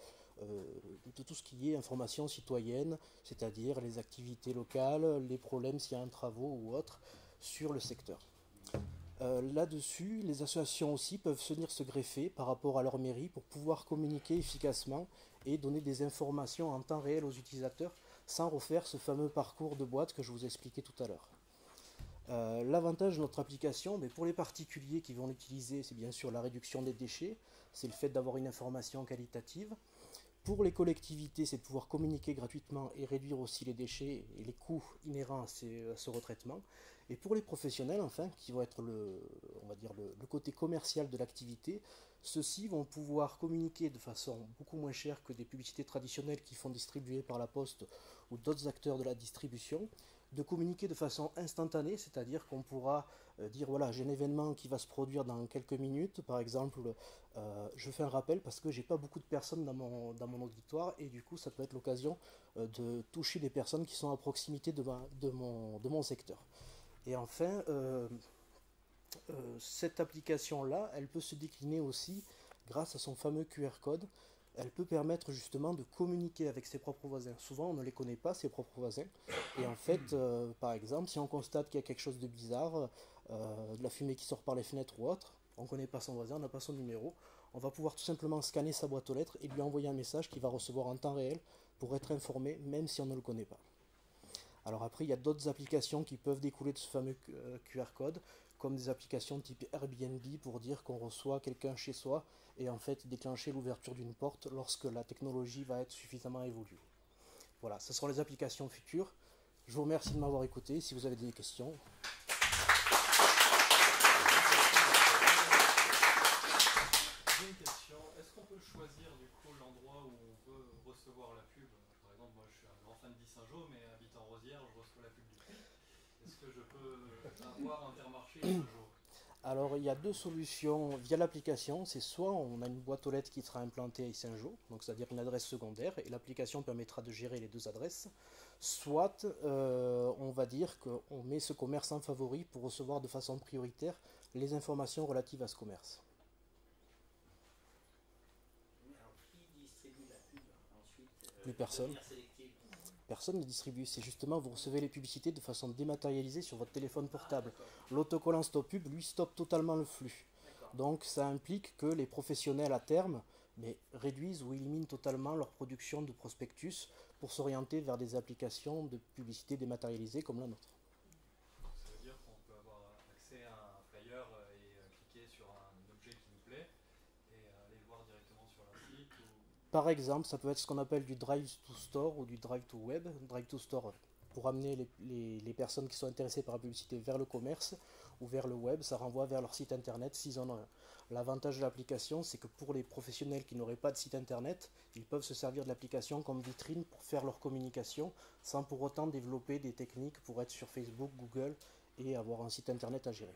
Speaker 7: tout ce qui est information citoyenne, c'est-à-dire les activités locales, les problèmes s'il y a un travaux ou autre sur le secteur. Là-dessus, les associations aussi peuvent venir se greffer par rapport à leur mairie pour pouvoir communiquer efficacement et donner des informations en temps réel aux utilisateurs sans refaire ce fameux parcours de boîte que je vous expliquais tout à l'heure. L'avantage de notre application, pour les particuliers qui vont l'utiliser, c'est bien sûr la réduction des déchets, c'est le fait d'avoir une information qualitative. Pour les collectivités, c'est de pouvoir communiquer gratuitement et réduire aussi les déchets et les coûts inhérents à ce retraitement. Et pour les professionnels, enfin, qui vont être le côté commercial de l'activité, ceux-ci vont pouvoir communiquer de façon beaucoup moins chère que des publicités traditionnelles qui font distribuer par la poste ou d'autres acteurs de la distribution, de communiquer de façon instantanée, c'est-à-dire qu'on pourra dire voilà, j'ai un événement qui va se produire dans quelques minutes, par exemple, je fais un rappel parce que j'ai pas beaucoup de personnes dans mon auditoire et du coup ça peut être l'occasion de toucher des personnes qui sont à proximité de mon secteur. Et enfin, cette application-là, elle peut se décliner aussi grâce à son fameux QR code. Elle peut permettre justement de communiquer avec ses propres voisins. Souvent, on ne les connaît pas, ses propres voisins. Et en fait, par exemple, si on constate qu'il y a quelque chose de bizarre, de la fumée qui sort par les fenêtres ou autre, on ne connaît pas son voisin, on n'a pas son numéro, on va pouvoir tout simplement scanner sa boîte aux lettres et lui envoyer un message qu'il va recevoir en temps réel pour être informé, même si on ne le connaît pas. Alors après, il y a d'autres applications qui peuvent découler de ce fameux QR code, comme des applications type Airbnb pour dire qu'on reçoit quelqu'un chez soi et en fait déclencher l'ouverture d'une porte lorsque la technologie va être suffisamment évoluée. Voilà, ce seront les applications futures. Je vous remercie de m'avoir écouté. Si vous avez des questions.
Speaker 10: J'ai une question. Est-ce qu'on peut choisir du coup l'endroit où on veut recevoir la pub ? Par exemple, moi je suis un grand l'enfant de Saint-Jean, mais habitant Rosières, je reçois la pub du prix. Est-ce que je peux avoir Intermarché Saint-Jean?
Speaker 7: Alors il y a deux solutions via l'application, c'est soit on a une boîte aux lettres qui sera implantée à Saint-Jean, donc c'est-à-dire une adresse secondaire, et l'application permettra de gérer les deux adresses, soit on va dire qu'on met ce commerce en favori pour recevoir de façon prioritaire les informations relatives à ce commerce.
Speaker 4: Alors, qui distribue la pub ensuite
Speaker 7: Plus personne. Personne ne distribue, c'est justement vous recevez les publicités de façon dématérialisée sur votre téléphone portable. L'autocollant Stop Pub lui stoppe totalement le flux. Donc ça implique que les professionnels à terme réduisent ou éliminent totalement leur production de prospectus pour s'orienter vers des applications de publicité dématérialisée comme la nôtre.
Speaker 10: Ça veut dire qu'on peut avoir accès à un flyer et cliquer sur un objet qui nous plaît et aller le voir directement sur leur site
Speaker 7: Par exemple, ça peut être ce qu'on appelle du Drive to Store ou du Drive to Web. Drive to Store pour amener les personnes qui sont intéressées par la publicité vers le commerce ou vers le web, ça renvoie vers leur site internet s'ils en ont un. L'avantage de l'application, c'est que pour les professionnels qui n'auraient pas de site internet, ils peuvent se servir de l'application comme vitrine pour faire leur communication sans pour autant développer des techniques pour être sur Facebook, Google et avoir un site internet à gérer.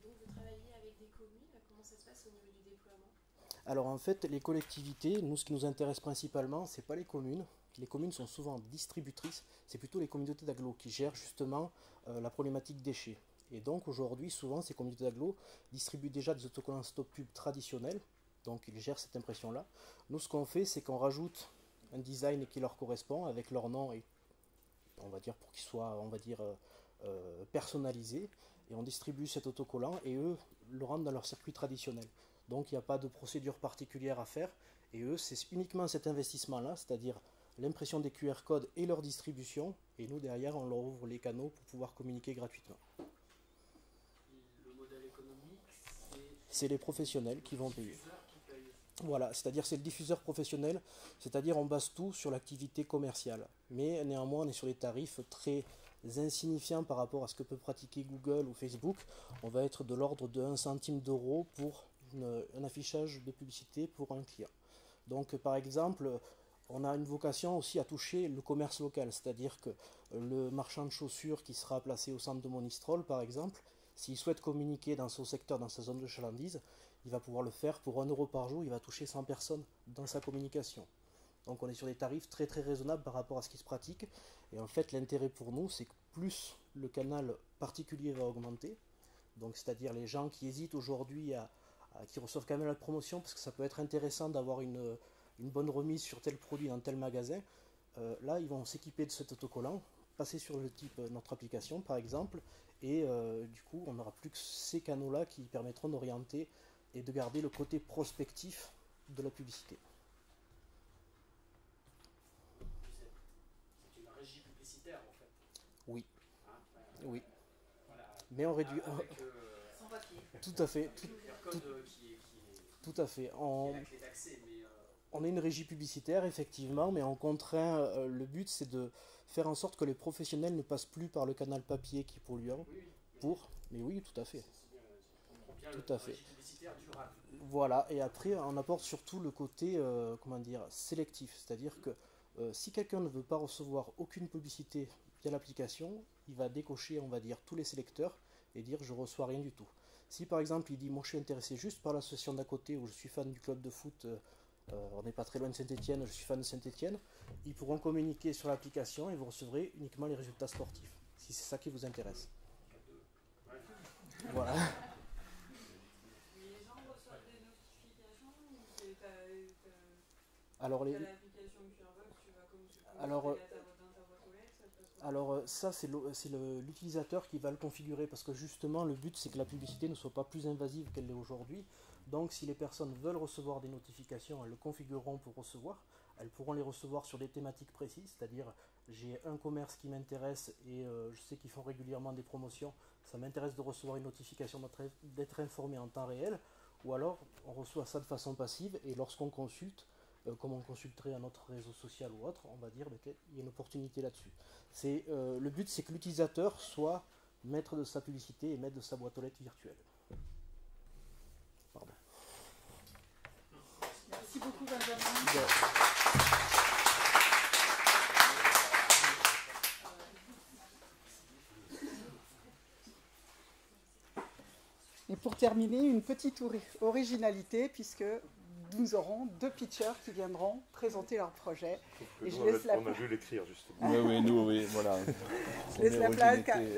Speaker 3: Donc vous travaillez avec des communes, comment ça se passe au niveau du déploiement?
Speaker 7: Alors en fait, les collectivités, nous ce qui nous intéresse principalement, c'est pas les communes. Les communes sont souvent distributrices, c'est plutôt les communautés d'agglos qui gèrent justement la problématique déchets. Et donc aujourd'hui, souvent ces communautés d'agglos distribuent déjà des autocollants Stop Pub traditionnels, donc ils gèrent cette impression-là. Nous ce qu'on fait, c'est qu'on rajoute un design qui leur correspond avec leur nom et on va dire pour qu'il soit, on va dire, personnalisé, et on distribue cet autocollant et eux le rendent dans leur circuit traditionnel. Donc il n'y a pas de procédure particulière à faire et eux c'est uniquement cet investissement-là, c'est-à-dire l'impression des QR codes et leur distribution, et nous derrière on leur ouvre les canaux pour pouvoir communiquer gratuitement.
Speaker 4: Le modèle économique,
Speaker 7: c'est les professionnels qui vont payer. Voilà, c'est-à-dire c'est le diffuseur professionnel, c'est-à-dire on base tout sur l'activité commerciale. Mais néanmoins on est sur des tarifs très insignifiants par rapport à ce que peut pratiquer Google ou Facebook. On va être de l'ordre de 1 centime d'euro pour un affichage de publicité pour un client. Donc par exemple, on a une vocation aussi à toucher le commerce local, c'est-à-dire que le marchand de chaussures qui sera placé au centre de Monistrol par exemple, s'il souhaite communiquer dans son secteur, dans sa zone de chalandise, il va pouvoir le faire pour 1 euro par jour, il va toucher 100 personnes dans sa communication. Donc on est sur des tarifs très très raisonnables par rapport à ce qui se pratique. Et en fait l'intérêt pour nous, c'est que plus le canal particulier va augmenter, donc c'est-à-dire les gens qui hésitent aujourd'hui qui reçoivent quand même la promotion, parce que ça peut être intéressant d'avoir une bonne remise sur tel produit dans tel magasin, là ils vont s'équiper de cet autocollant, passer sur le type notre application par exemple, et du coup on n'aura plus que ces canaux-là qui permettront d'orienter et de garder le côté prospectif de la publicité.
Speaker 4: c'est une régie publicitaire en fait.
Speaker 7: Oui.
Speaker 4: Hein,
Speaker 7: Oui.
Speaker 4: Voilà.
Speaker 7: Mais on réduit.
Speaker 4: Avec,
Speaker 6: Sans papier.
Speaker 7: Tout à fait. Tout à fait.
Speaker 4: La clé d'accès, mais
Speaker 7: on est une régie publicitaire, effectivement, mais on contraint. Le but, c'est de faire en sorte que les professionnels ne passent plus par le canal papier qui est polluant. Mais oui, tout à fait. Tout à fait.
Speaker 4: Durable.
Speaker 7: Voilà. Et après, on apporte surtout le côté, sélectif, c'est-à-dire que si quelqu'un ne veut pas recevoir aucune publicité via l'application, il va décocher, on va dire, tous les sélecteurs et dire je reçois rien du tout. Si par exemple il dit moi je suis intéressé juste par l'association d'à côté ou je suis fan du club de foot, on n'est pas très loin de Saint-Etienne, je suis fan de Saint-Etienne, ils pourront communiquer sur l'application et vous recevrez uniquement les résultats sportifs, si c'est ça qui vous intéresse. Voilà.
Speaker 2: Les gens reçoivent des notifications ou
Speaker 7: Alors les...
Speaker 2: l'application Curebox, tu vas comme tu peux
Speaker 7: Alors,
Speaker 2: dans ta boîte aux lettres, ça te passe
Speaker 7: Alors ça c'est l'utilisateur qui va le configurer parce que justement le but c'est que la publicité ne soit pas plus invasive qu'elle l'est aujourd'hui. Donc si les personnes veulent recevoir des notifications, elles le configureront pour recevoir. Elles pourront les recevoir sur des thématiques précises, c'est-à-dire j'ai un commerce qui m'intéresse et je sais qu'ils font régulièrement des promotions. Ça m'intéresse de recevoir une notification, d'être informé en temps réel. Ou alors on reçoit ça de façon passive et lorsqu'on consulte, comme on consulterait un autre réseau social ou autre, on va dire qu'il y a une opportunité là-dessus. Le but c'est que l'utilisateur soit maître de sa publicité et maître de sa boîte aux lettres virtuelle. Pardon.
Speaker 1: Merci beaucoup Benjamin. Et pour terminer, une petite originalité, puisque nous aurons 2 pitchers qui viendront présenter leur projet. Et je laisse
Speaker 9: on a vu l'écrire, justement.
Speaker 5: Oui, nous, oui, voilà.
Speaker 1: Je laisse la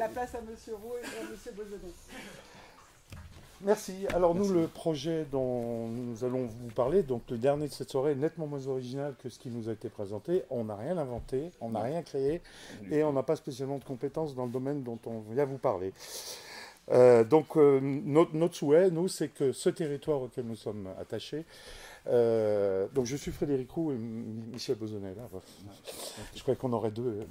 Speaker 1: place à M. Roux et à M. Bozonnet.
Speaker 9: Merci. Alors nous, le projet dont nous allons vous parler, donc le dernier de cette soirée est nettement moins original que ce qui nous a été présenté. On n'a rien inventé, on n'a rien créé et on n'a pas spécialement de compétences dans le domaine dont on vient vous parler. Notre souhait, nous, c'est que ce territoire auquel nous sommes attachés, donc je suis Frédéric Roux et Michel Bozonnet, là. Je croyais qu'on aurait 2.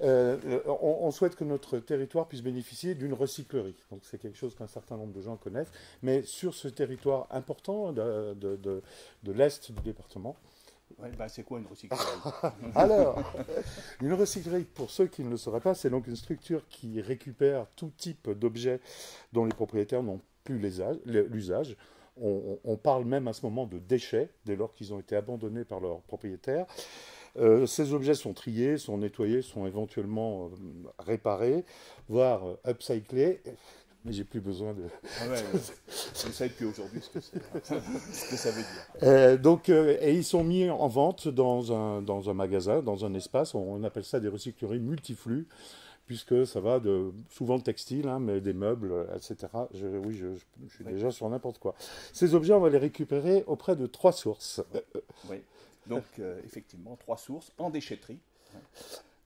Speaker 9: On souhaite que notre territoire puisse bénéficier d'une recyclerie. Donc c'est quelque chose qu'un certain nombre de gens connaissent. Mais sur ce territoire important de l'Est du département.
Speaker 11: Ouais, ben c'est quoi une recyclerie?
Speaker 9: Alors, une recyclerie, pour ceux qui ne le sauraient pas, c'est donc une structure qui récupère tout type d'objets dont les propriétaires n'ont plus l'usage. On parle même à ce moment de déchets, dès lors qu'ils ont été abandonnés par leurs propriétaires. Ces objets sont triés, sont nettoyés, sont éventuellement réparés, voire upcyclés. Mais j'ai plus besoin de...
Speaker 11: Ah ouais, je sais depuis aujourd'hui ce que ça veut dire.
Speaker 9: Et ils sont mis en vente dans un magasin, dans un espace. On appelle ça des recycleries multiflux, puisque ça va de souvent le textile, hein, mais des meubles, etc. Je suis déjà sur n'importe quoi. Ces objets, on va les récupérer auprès de 3 sources.
Speaker 11: Oui, donc effectivement, 3 sources en déchetterie.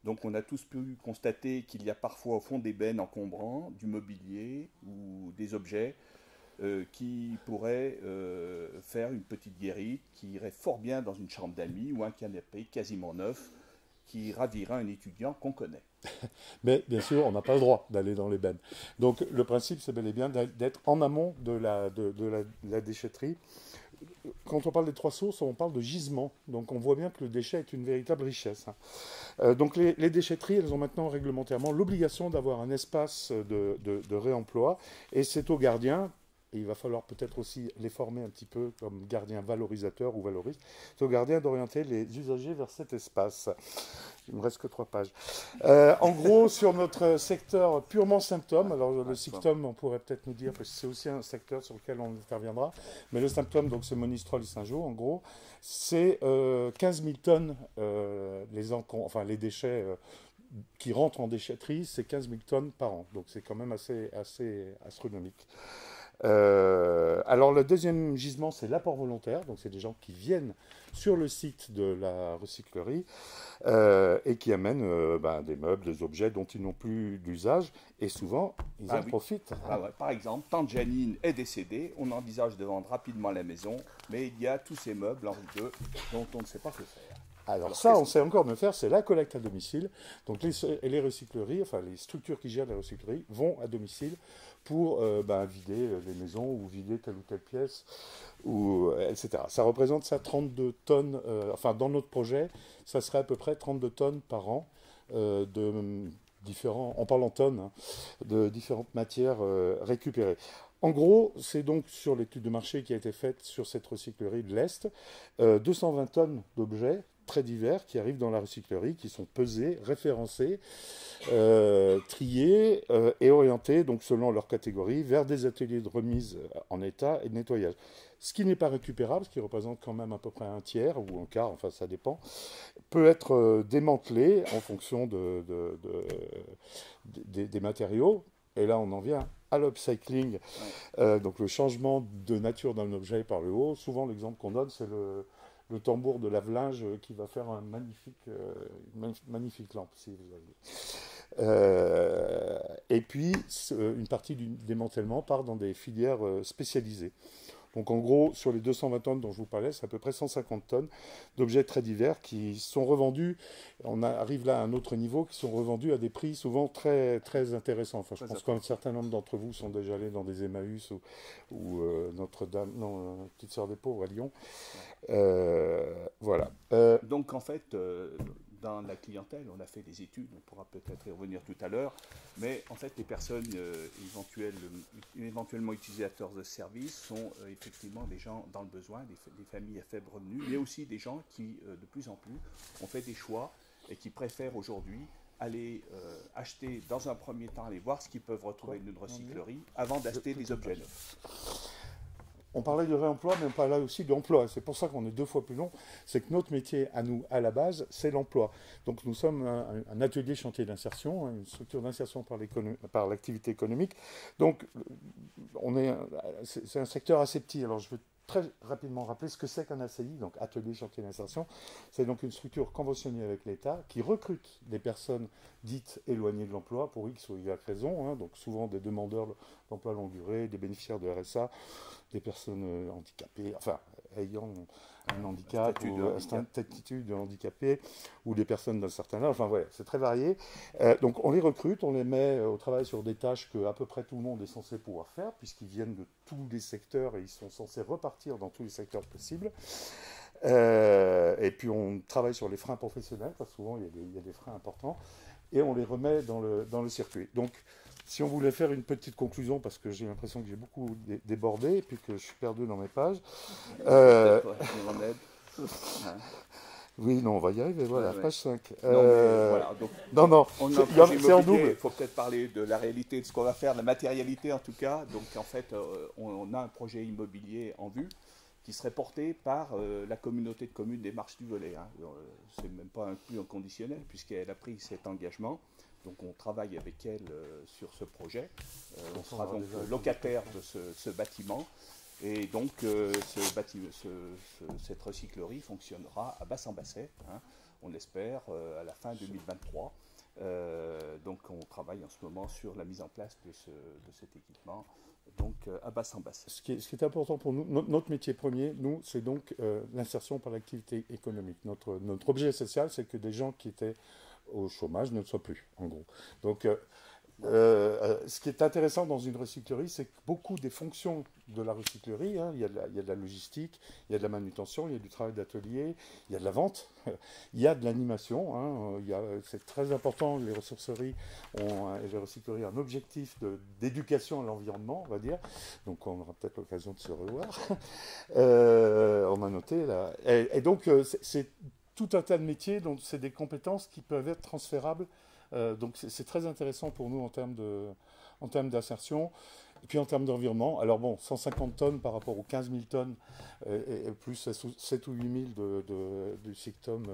Speaker 11: Donc on a tous pu constater qu'il y a parfois au fond des bennes encombrants du mobilier ou des objets qui pourraient faire une petite guérite, qui irait fort bien dans une chambre d'amis ou un canapé quasiment neuf qui ravira un étudiant qu'on connaît.
Speaker 9: Mais bien sûr, on n'a pas le droit d'aller dans les bennes. Donc le principe, c'est bel et bien d'être en amont de la déchetterie. Quand on parle des 3 sources, on parle de gisement. Donc on voit bien que le déchet est une véritable richesse. Donc les déchetteries, elles ont maintenant réglementairement l'obligation d'avoir un espace de réemploi. Et c'est aux gardiens, et il va falloir peut-être aussi les former un petit peu comme gardiens valorisateurs ou valoristes, c'est aux gardiens d'orienter les usagers vers cet espace. Il ne me reste que 3 pages. En gros, sur notre secteur purement symptôme, alors le symptôme, on pourrait peut-être nous dire, parce que c'est aussi un secteur sur lequel on interviendra, mais le symptôme, donc c'est Monistrol et Saint-Jean, en gros, c'est 15 000 tonnes, les déchets qui rentrent en déchetterie, c'est 15 000 tonnes par an. Donc c'est quand même assez astronomique. Alors le deuxième gisement, c'est l'apport volontaire, donc c'est des gens qui viennent sur le site de la recyclerie et qui amènent des meubles, des objets dont ils n'ont plus d'usage et souvent ils en profitent.
Speaker 11: Ouais. Par exemple, tante Janine est décédée, on envisage de vendre rapidement la maison, mais il y a tous ces meubles en deux dont on ne sait pas que faire.
Speaker 9: Alors ça, on sait encore mieux faire, c'est la collecte à domicile. Donc les recycleries, enfin les structures qui gèrent les recycleries vont à domicile pour vider les maisons ou vider telle ou telle pièce, etc. Ça représente 32 tonnes, dans notre projet, ça serait à peu près 32 tonnes par an de différents, on parle en tonnes, hein, de différentes matières récupérées. En gros, c'est donc sur l'étude de marché qui a été faite sur cette recyclerie de l'Est, 220 tonnes d'objets très divers qui arrivent dans la recyclerie, qui sont pesés, référencés, triés et orientés, donc selon leur catégorie, vers des ateliers de remise en état et de nettoyage. Ce qui n'est pas récupérable, ce qui représente quand même à peu près un tiers ou un quart, enfin ça dépend, peut être démantelé en fonction des matériaux. Et là, on en vient à l'upcycling, donc le changement de nature d'un objet par le haut. Souvent, l'exemple qu'on donne, c'est le tambour de lave-linge qui va faire une magnifique lampe, si vous avez. Et puis, une partie du démantèlement part dans des filières spécialisées. Donc en gros, sur les 220 tonnes dont je vous parlais, c'est à peu près 150 tonnes d'objets très divers qui sont revendus, on arrive là à un autre niveau, qui sont revendus à des prix souvent très, très intéressants. Enfin, je pense qu'un certain nombre d'entre vous sont déjà allés dans des Emmaüs ou Notre-Dame, non, Petite Sœur des Pauvres à Lyon. Voilà.
Speaker 11: Donc en fait, dans la clientèle, on a fait des études, on pourra peut-être y revenir tout à l'heure, mais en fait les personnes éventuellement utilisateurs de services sont effectivement des gens dans le besoin, des familles à faible revenu, mais aussi des gens qui de plus en plus ont fait des choix et qui préfèrent aujourd'hui aller acheter dans un premier temps, aller voir ce qu'ils peuvent retrouver d'une recyclerie avant d'acheter des objets neufs.
Speaker 9: On parlait de réemploi, mais on parlait aussi d'emploi. C'est pour ça qu'on est 2 fois plus long. C'est que notre métier, à nous, à la base, c'est l'emploi. Donc nous sommes un atelier chantier d'insertion, une structure d'insertion par l'activité économique. Donc c'est un secteur assez petit. Alors je vais très rapidement rappeler ce que c'est qu'un ACI, donc atelier chantier d'insertion. C'est donc une structure conventionnée avec l'État qui recrute des personnes dites éloignées de l'emploi pour X ou Y raison, donc souvent des demandeurs d'emploi longue durée, des bénéficiaires de RSA, des personnes handicapées, enfin ayant un handicap ou un statut de handicapé, ou des personnes d'un certain âge, enfin ouais, c'est très varié. Donc on les recrute, on les met au travail sur des tâches que à peu près tout le monde est censé pouvoir faire, puisqu'ils viennent de tous les secteurs et ils sont censés repartir dans tous les secteurs possibles. Et puis on travaille sur les freins professionnels, parce que souvent il y a des freins importants, et on les remet dans le circuit. Donc si on voulait faire une petite conclusion, parce que j'ai l'impression que j'ai beaucoup débordé, et puis que je suis perdu dans mes pages. Oui, non, on va y arriver, voilà, page 5.
Speaker 11: Voilà, donc,
Speaker 9: c'est en double.
Speaker 11: Il faut peut-être parler de la réalité de ce qu'on va faire, de la matérialité en tout cas. Donc en fait, on a un projet immobilier en vue qui serait porté par la communauté de communes des Marches du Velay. C'est même pas inclus en conditionnel, puisqu'elle a pris cet engagement. Donc on travaille avec elle sur ce projet. On sera donc locataire de ce bâtiment. Et donc cette recyclerie fonctionnera à Bassan-Basset, on espère, à la fin 2023. Donc on travaille en ce moment sur la mise en place de cet équipement, donc à Bassan-Basset.
Speaker 9: Ce qui est important pour nous, notre métier premier, nous, c'est donc l'insertion par l'activité économique. Notre objet social, c'est que des gens qui étaient au chômage ne le soient plus, en gros. Donc ce qui est intéressant dans une recyclerie, c'est que beaucoup des fonctions de la recyclerie, il y a de la logistique, il y a de la manutention, il y a du travail d'atelier, il y a de la vente, il y a de l'animation. C'est très important, les ressourceries et les recycleries ont un objectif d'éducation à l'environnement, on va dire. Donc on aura peut-être l'occasion de se revoir. On a noté là. Et donc c'est tout un tas de métiers, donc c'est des compétences qui peuvent être transférables. Donc c'est très intéressant pour nous en termes d'insertion. Et puis en termes d'environnement, alors bon, 150 tonnes par rapport aux 15 000 tonnes, et plus 7 ou 8 000 du Sictom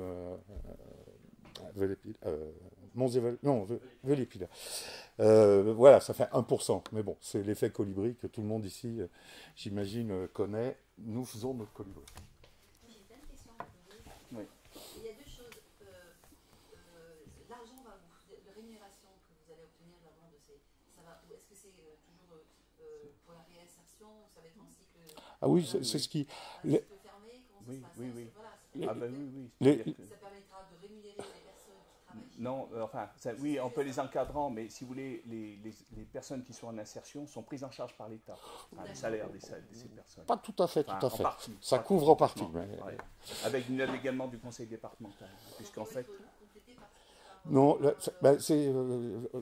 Speaker 9: Vélépila. Voilà, ça fait 1%. Mais bon, c'est l'effet colibri que tout le monde ici, j'imagine, connaît. Nous faisons notre colibri.
Speaker 6: J'ai plein de questions à vous poser.
Speaker 11: Oui.
Speaker 6: Il y a deux choses. L'argent, la rémunération que vous allez obtenir vraiment de ces. Est-ce que c'est toujours pour la réinsertion ou ça va être en cycle.
Speaker 9: Ah oui, c'est ce qui.
Speaker 6: Un cycle fermé, comment ça se passe?
Speaker 11: Oui.
Speaker 6: Voilà,
Speaker 11: oui.
Speaker 6: Ça permettra de rémunérer les personnes qui travaillent.
Speaker 11: Non, enfin, oui, on peut les encadrant, mais si vous voulez, les personnes qui sont en insertion sont prises en charge par l'État. Les salaires de ces personnes.
Speaker 9: Pas tout à fait,
Speaker 11: Enfin,
Speaker 9: tout à fait.
Speaker 11: Partie,
Speaker 9: ça couvre en partie. Mais...
Speaker 11: Ouais. Avec une aide également du conseil départemental. Puisqu'en fait.
Speaker 9: Non,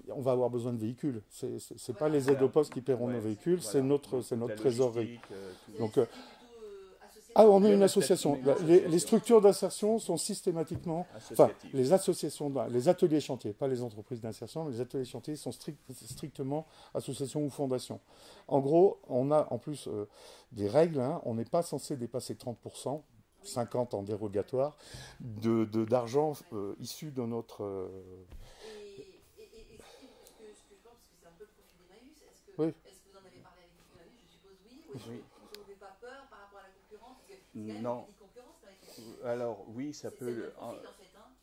Speaker 9: on va avoir besoin de véhicules. C'est pas les aides au poste qui paieront nos véhicules, c'est notre trésorerie. Donc, on est une association. Les structures d'insertion sont systématiquement, les associations, les ateliers chantiers, pas les entreprises d'insertion, mais les ateliers chantiers sont strictement associations ou fondations. En gros, on a en plus des règles. On n'est pas censé dépasser 30%. 50 en dérogatoire, d'argent issu de notre...
Speaker 6: Et ce que je pense, parce que c'est un peu le profil d'Emmaüs, est-ce que vous en avez parlé avec Emmaüs? Je suppose oui. Ou est-ce que vous n'avez pas peur par rapport à la concurrence? Parce que c'est quand même une petite concurrence.
Speaker 11: Alors oui, ça peut...
Speaker 6: C'est le profil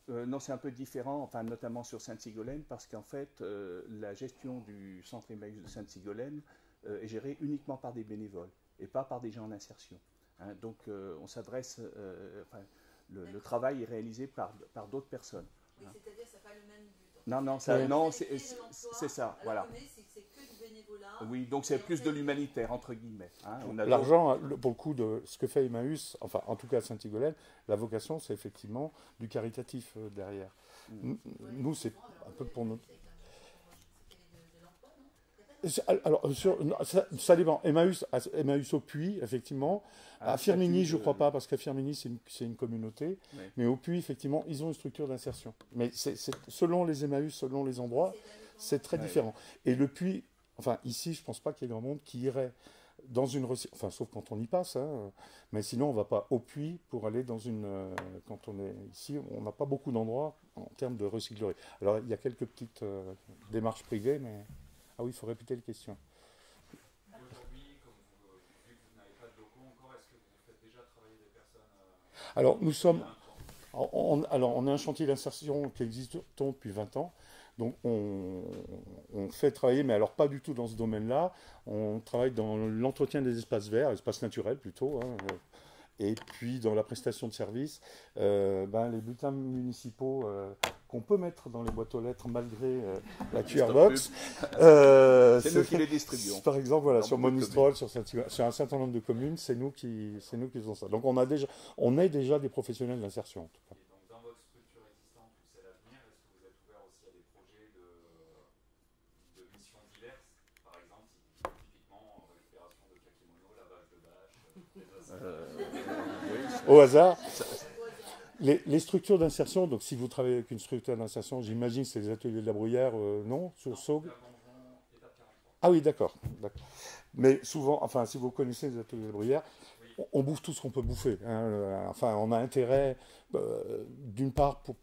Speaker 6: en fait.
Speaker 11: Non, c'est un peu différent, enfin, notamment sur Sainte-Sigolène, parce qu'en fait, la gestion du centre Emmaüs de Sainte-Sigolène est gérée uniquement par des bénévoles et pas par des gens en insertion. Donc on s'adresse, le travail est réalisé par d'autres personnes.
Speaker 6: Oui, c'est-à-dire que ça n'a pas le même but.
Speaker 11: Non, c'est ça, voilà.
Speaker 6: C'est que du bénévolat.
Speaker 11: Oui, donc c'est plus de l'humanitaire, entre guillemets.
Speaker 9: L'argent, pour le coup, de ce que fait Emmaüs, enfin en tout cas à Sainte-Sigolène, la vocation c'est effectivement du caritatif derrière. Nous, c'est un peu pour notre... Alors, ça dépend. Emmaüs au Puy, effectivement. À Firminy, je ne crois pas, parce qu'à Firminy, c'est une communauté.
Speaker 11: Oui.
Speaker 9: Mais au Puy, effectivement, ils ont une structure d'insertion. Mais selon les Emmaüs, selon les endroits, c'est très différent. Et le Puy, enfin, ici, je ne pense pas qu'il y ait grand monde qui irait dans une recyclerie, enfin, sauf quand on y passe, hein. Mais sinon, on ne va pas au Puy pour aller dans une... quand on est ici, on n'a pas beaucoup d'endroits en termes de recyclerie. Alors, il y a quelques petites démarches privées, mais... Ah oui, il faut répéter les questions.
Speaker 10: Aujourd'hui, comme vu que vous n'avez pas de locaux encore, est-ce que vous faites déjà travailler des personnes
Speaker 9: Alors, nous sommes... Alors, on est un chantier d'insertion qui existe depuis 20 ans. Donc, on fait travailler, mais alors pas du tout dans ce domaine-là. On travaille dans l'entretien des espaces verts, espaces naturels plutôt, hein, et puis dans la prestation de services. Les bulletins municipaux qu'on peut mettre dans les boîtes aux lettres malgré la QR Box.
Speaker 11: C'est nous qui les distribuons.
Speaker 9: Par exemple, voilà, sur Monistrol, sur un certain nombre de communes, c'est nous qui faisons ça. Donc, on est déjà des professionnels d'insertion, en tout cas.
Speaker 10: Et donc, dans votre structure existante, où c'est l'avenir, est-ce que vous êtes ouvert aussi à des projets de missions diverses? Par exemple, typiquement, récupération de kakimono, lavage de bâches,
Speaker 9: au hasard. Les structures d'insertion, donc si vous travaillez avec une structure d'insertion, j'imagine que c'est les ateliers de la Bruyère, non, sur Saugues. Ah oui, d'accord. Mais souvent, enfin, si vous connaissez les ateliers de la Bruyère, on bouffe tout ce qu'on peut bouffer, hein. Enfin, on a intérêt, d'une part, pour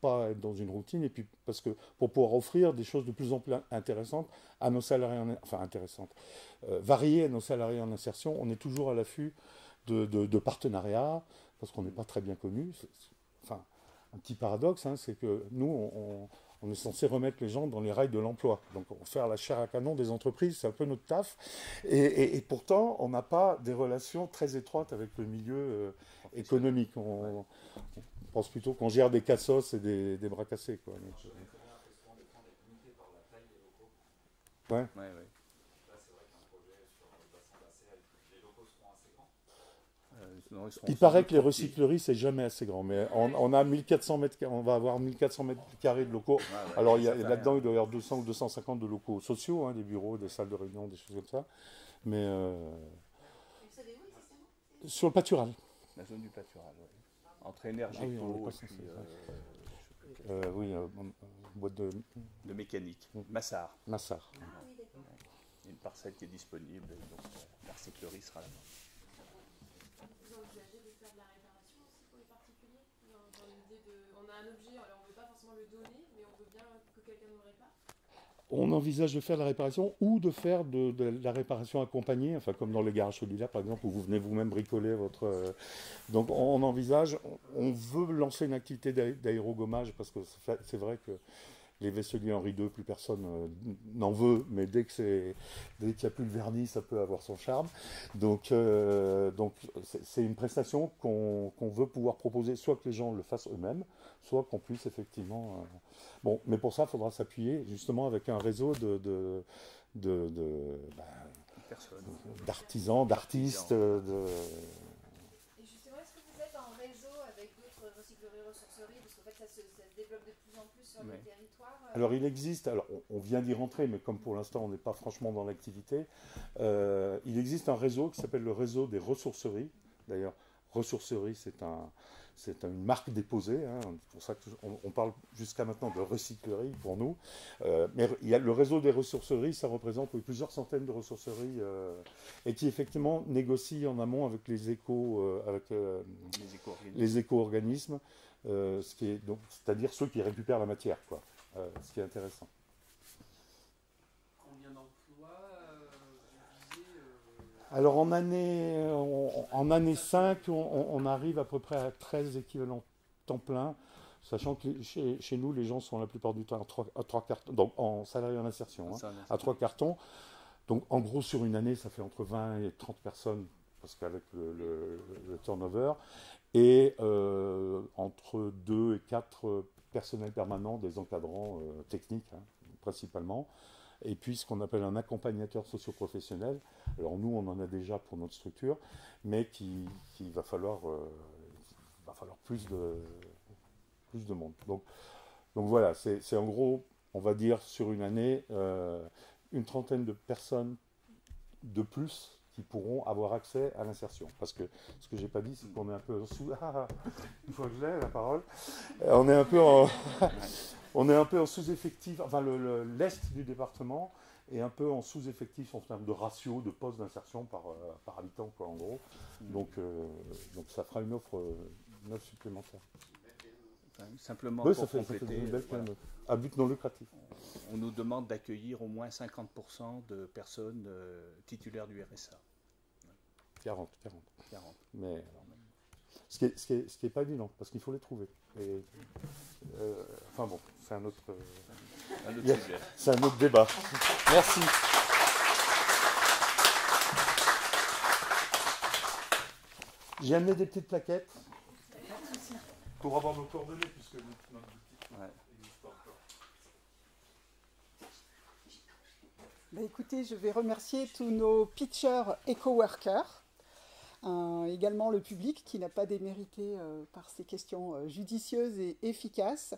Speaker 9: pas être dans une routine, et puis parce que pour pouvoir offrir des choses de plus en plus intéressantes à nos salariés, variées à nos salariés en insertion. On est toujours à l'affût de partenariats, parce qu'on n'est pas très bien connus. Enfin, un petit paradoxe, hein, c'est que nous, on est censé remettre les gens dans les rails de l'emploi. Donc, faire la chair à canon des entreprises, c'est un peu notre taf. Et pourtant, on n'a pas des relations très étroites avec le milieu économique. On pense plutôt qu'on gère des cassos et des bras cassés, quoi. Donc, ouais. Il paraît que les recycleries, c'est jamais assez grand, mais on a 1400 mètres, on va avoir 1400 mètres carrés de locaux. Alors, là-dedans, il doit y avoir 200 ou 250 de locaux sociaux, hein, des bureaux, des salles de réunion, des choses comme ça. Mais sur le pâtural.
Speaker 11: La zone du pâtural, oui. Entre Énergéco
Speaker 9: boîte de
Speaker 11: mécanique, Massard.
Speaker 9: Massard.
Speaker 11: Il y a une parcelle qui est disponible, donc la recyclerie sera là-bas.
Speaker 3: Vous envisagez de faire de la réparation aussi pour les particuliers? Dans l'idée on a un objet, alors on ne veut pas forcément le donner, mais on veut bien que quelqu'un nous le répare.
Speaker 9: On envisage de faire de la réparation ou de faire de la réparation accompagnée, enfin comme dans les garages solidaires par exemple, où vous venez vous-même bricoler votre... Donc on envisage, on veut lancer une activité d'aérogommage, parce que c'est vrai que les vaisseliers Henri II, plus personne n'en veut, mais dès qu'il n'y a plus le vernis, ça peut avoir son charme. Donc c'est une prestation qu'on veut pouvoir proposer, soit que les gens le fassent eux-mêmes, soit qu'on puisse effectivement... Bon, mais pour ça, il faudra s'appuyer justement avec un réseau d'artisans, d'artistes.
Speaker 6: Et justement, est-ce que vous êtes en réseau avec d'autres recycleries, ressourceries? Parce qu'en fait, ça se développe de plus en plus sur le territoire.
Speaker 9: Alors, il existe, on vient d'y rentrer, mais comme pour l'instant, on n'est pas franchement dans l'activité, il existe un réseau qui s'appelle le réseau des ressourceries. D'ailleurs, ressourcerie, c'est une marque déposée, hein, c'est pour ça qu'on parle jusqu'à maintenant de recyclerie pour nous. Mais il y a le réseau des ressourceries, ça représente plusieurs centaines de ressourceries et qui effectivement négocient en amont avec les éco-organismes, c'est-à-dire ceux qui récupèrent la matière, quoi, ce qui est intéressant.
Speaker 4: Combien d'emplois vous visez
Speaker 9: Alors en année 5, on arrive à peu près à 13 équivalents temps plein, sachant que chez nous, les gens sont la plupart du temps à 3 cartons, donc en salarié en insertion, à 3 cartons. Donc en gros, sur une année, ça fait entre 20 et 30 personnes, parce qu'avec le turnover, et entre 2 et 4 personnels permanents, des encadrants techniques, hein, principalement. Et puis ce qu'on appelle un accompagnateur socio-professionnel. Alors nous, on en a déjà pour notre structure, mais qu'il va falloir plus de monde. Donc voilà, c'est en gros, on va dire sur une année, une trentaine de personnes de plus qui pourront avoir accès à l'insertion. Parce que ce que j'ai pas dit, c'est qu'on est un peu sous... une fois que je l'ai, la parole. On est un peu en, on est un peu en sous-effectif, enfin l'est du département est un peu en sous-effectif en termes de ratio de postes d'insertion par habitant, quoi, en gros. Donc ça fera une offre supplémentaire.
Speaker 11: Simplement
Speaker 9: oui,
Speaker 11: pour
Speaker 9: ça fait une belle voilà. À but non lucratif.
Speaker 11: On nous demande d'accueillir au moins 50% de personnes titulaires du RSA.
Speaker 9: 40.
Speaker 11: 40.
Speaker 9: Mais ce qui est pas évident, parce qu'il faut les trouver. Et, enfin bon, c'est un autre sujet. C'est un autre débat. Merci. J'ai amené des petites plaquettes pour avoir nos coordonnées, puisque notre boutique n'existe pas encore.
Speaker 1: Bah écoutez, je vais remercier tous nos pitchers et coworkers, également le public qui n'a pas démérité par ces questions judicieuses et efficaces.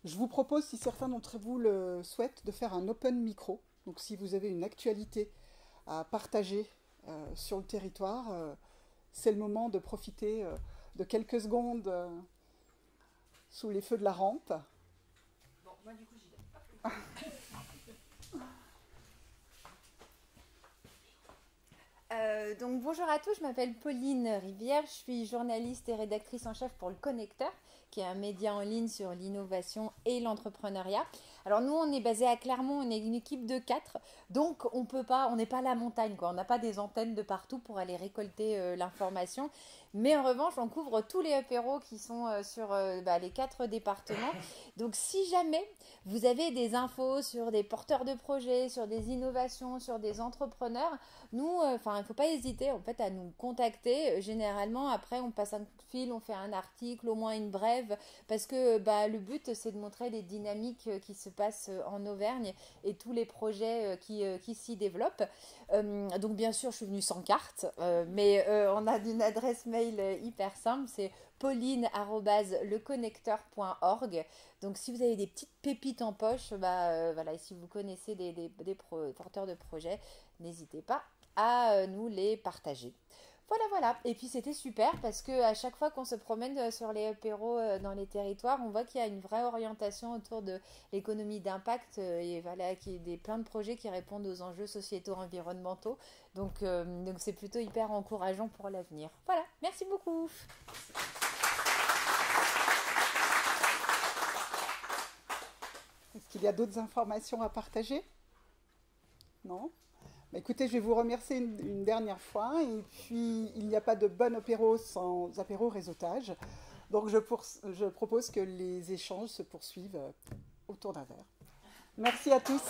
Speaker 1: Je vous propose, si certains d'entre vous le souhaitent, de faire un open micro. Donc si vous avez une actualité à partager sur le territoire, c'est le moment de profiter de quelques secondes sous les feux de la rampe.
Speaker 6: Bon, moi du coup j'y vais. Donc bonjour à tous, je m'appelle Pauline Rivière, je suis journaliste et rédactrice en chef pour Le Connecteur, qui est un média en ligne sur l'innovation et l'entrepreneuriat. Alors nous, on est basé à Clermont, on est une équipe de 4, donc on n'est pas à la montagne, quoi. On n'a pas des antennes de partout pour aller récolter l'information. Mais en revanche, on couvre tous les apéros qui sont sur les 4 départements. Donc si jamais vous avez des infos sur des porteurs de projets, sur des innovations, sur des entrepreneurs, nous, il ne faut pas hésiter en fait à nous contacter. Généralement, après, on passe un coup de fil, on fait un article, au moins une brève, parce que le but, c'est de montrer les dynamiques qui se passent en Auvergne et tous les projets qui s'y développent. Donc bien sûr, je suis venue sans carte, mais on a une adresse mail hyper simple, c'est pauline@leconnecteur.org. Donc si vous avez des petites pépites en poche, et si vous connaissez des porteurs de projets, n'hésitez pas à nous les partager. Voilà. Et puis c'était super parce que à chaque fois qu'on se promène sur les apéros dans les territoires, on voit qu'il y a une vraie orientation autour de l'économie d'impact et qu'il y a plein de projets qui répondent aux enjeux sociétaux environnementaux. Donc c'est plutôt hyper encourageant pour l'avenir. Voilà, merci beaucoup.
Speaker 1: Est-ce qu'il y a d'autres informations à partager? Non? Écoutez, je vais vous remercier une dernière fois. Et puis, il n'y a pas de bon apéro sans apéro réseautage. Donc, je propose que les échanges se poursuivent autour d'un verre. Merci à tous.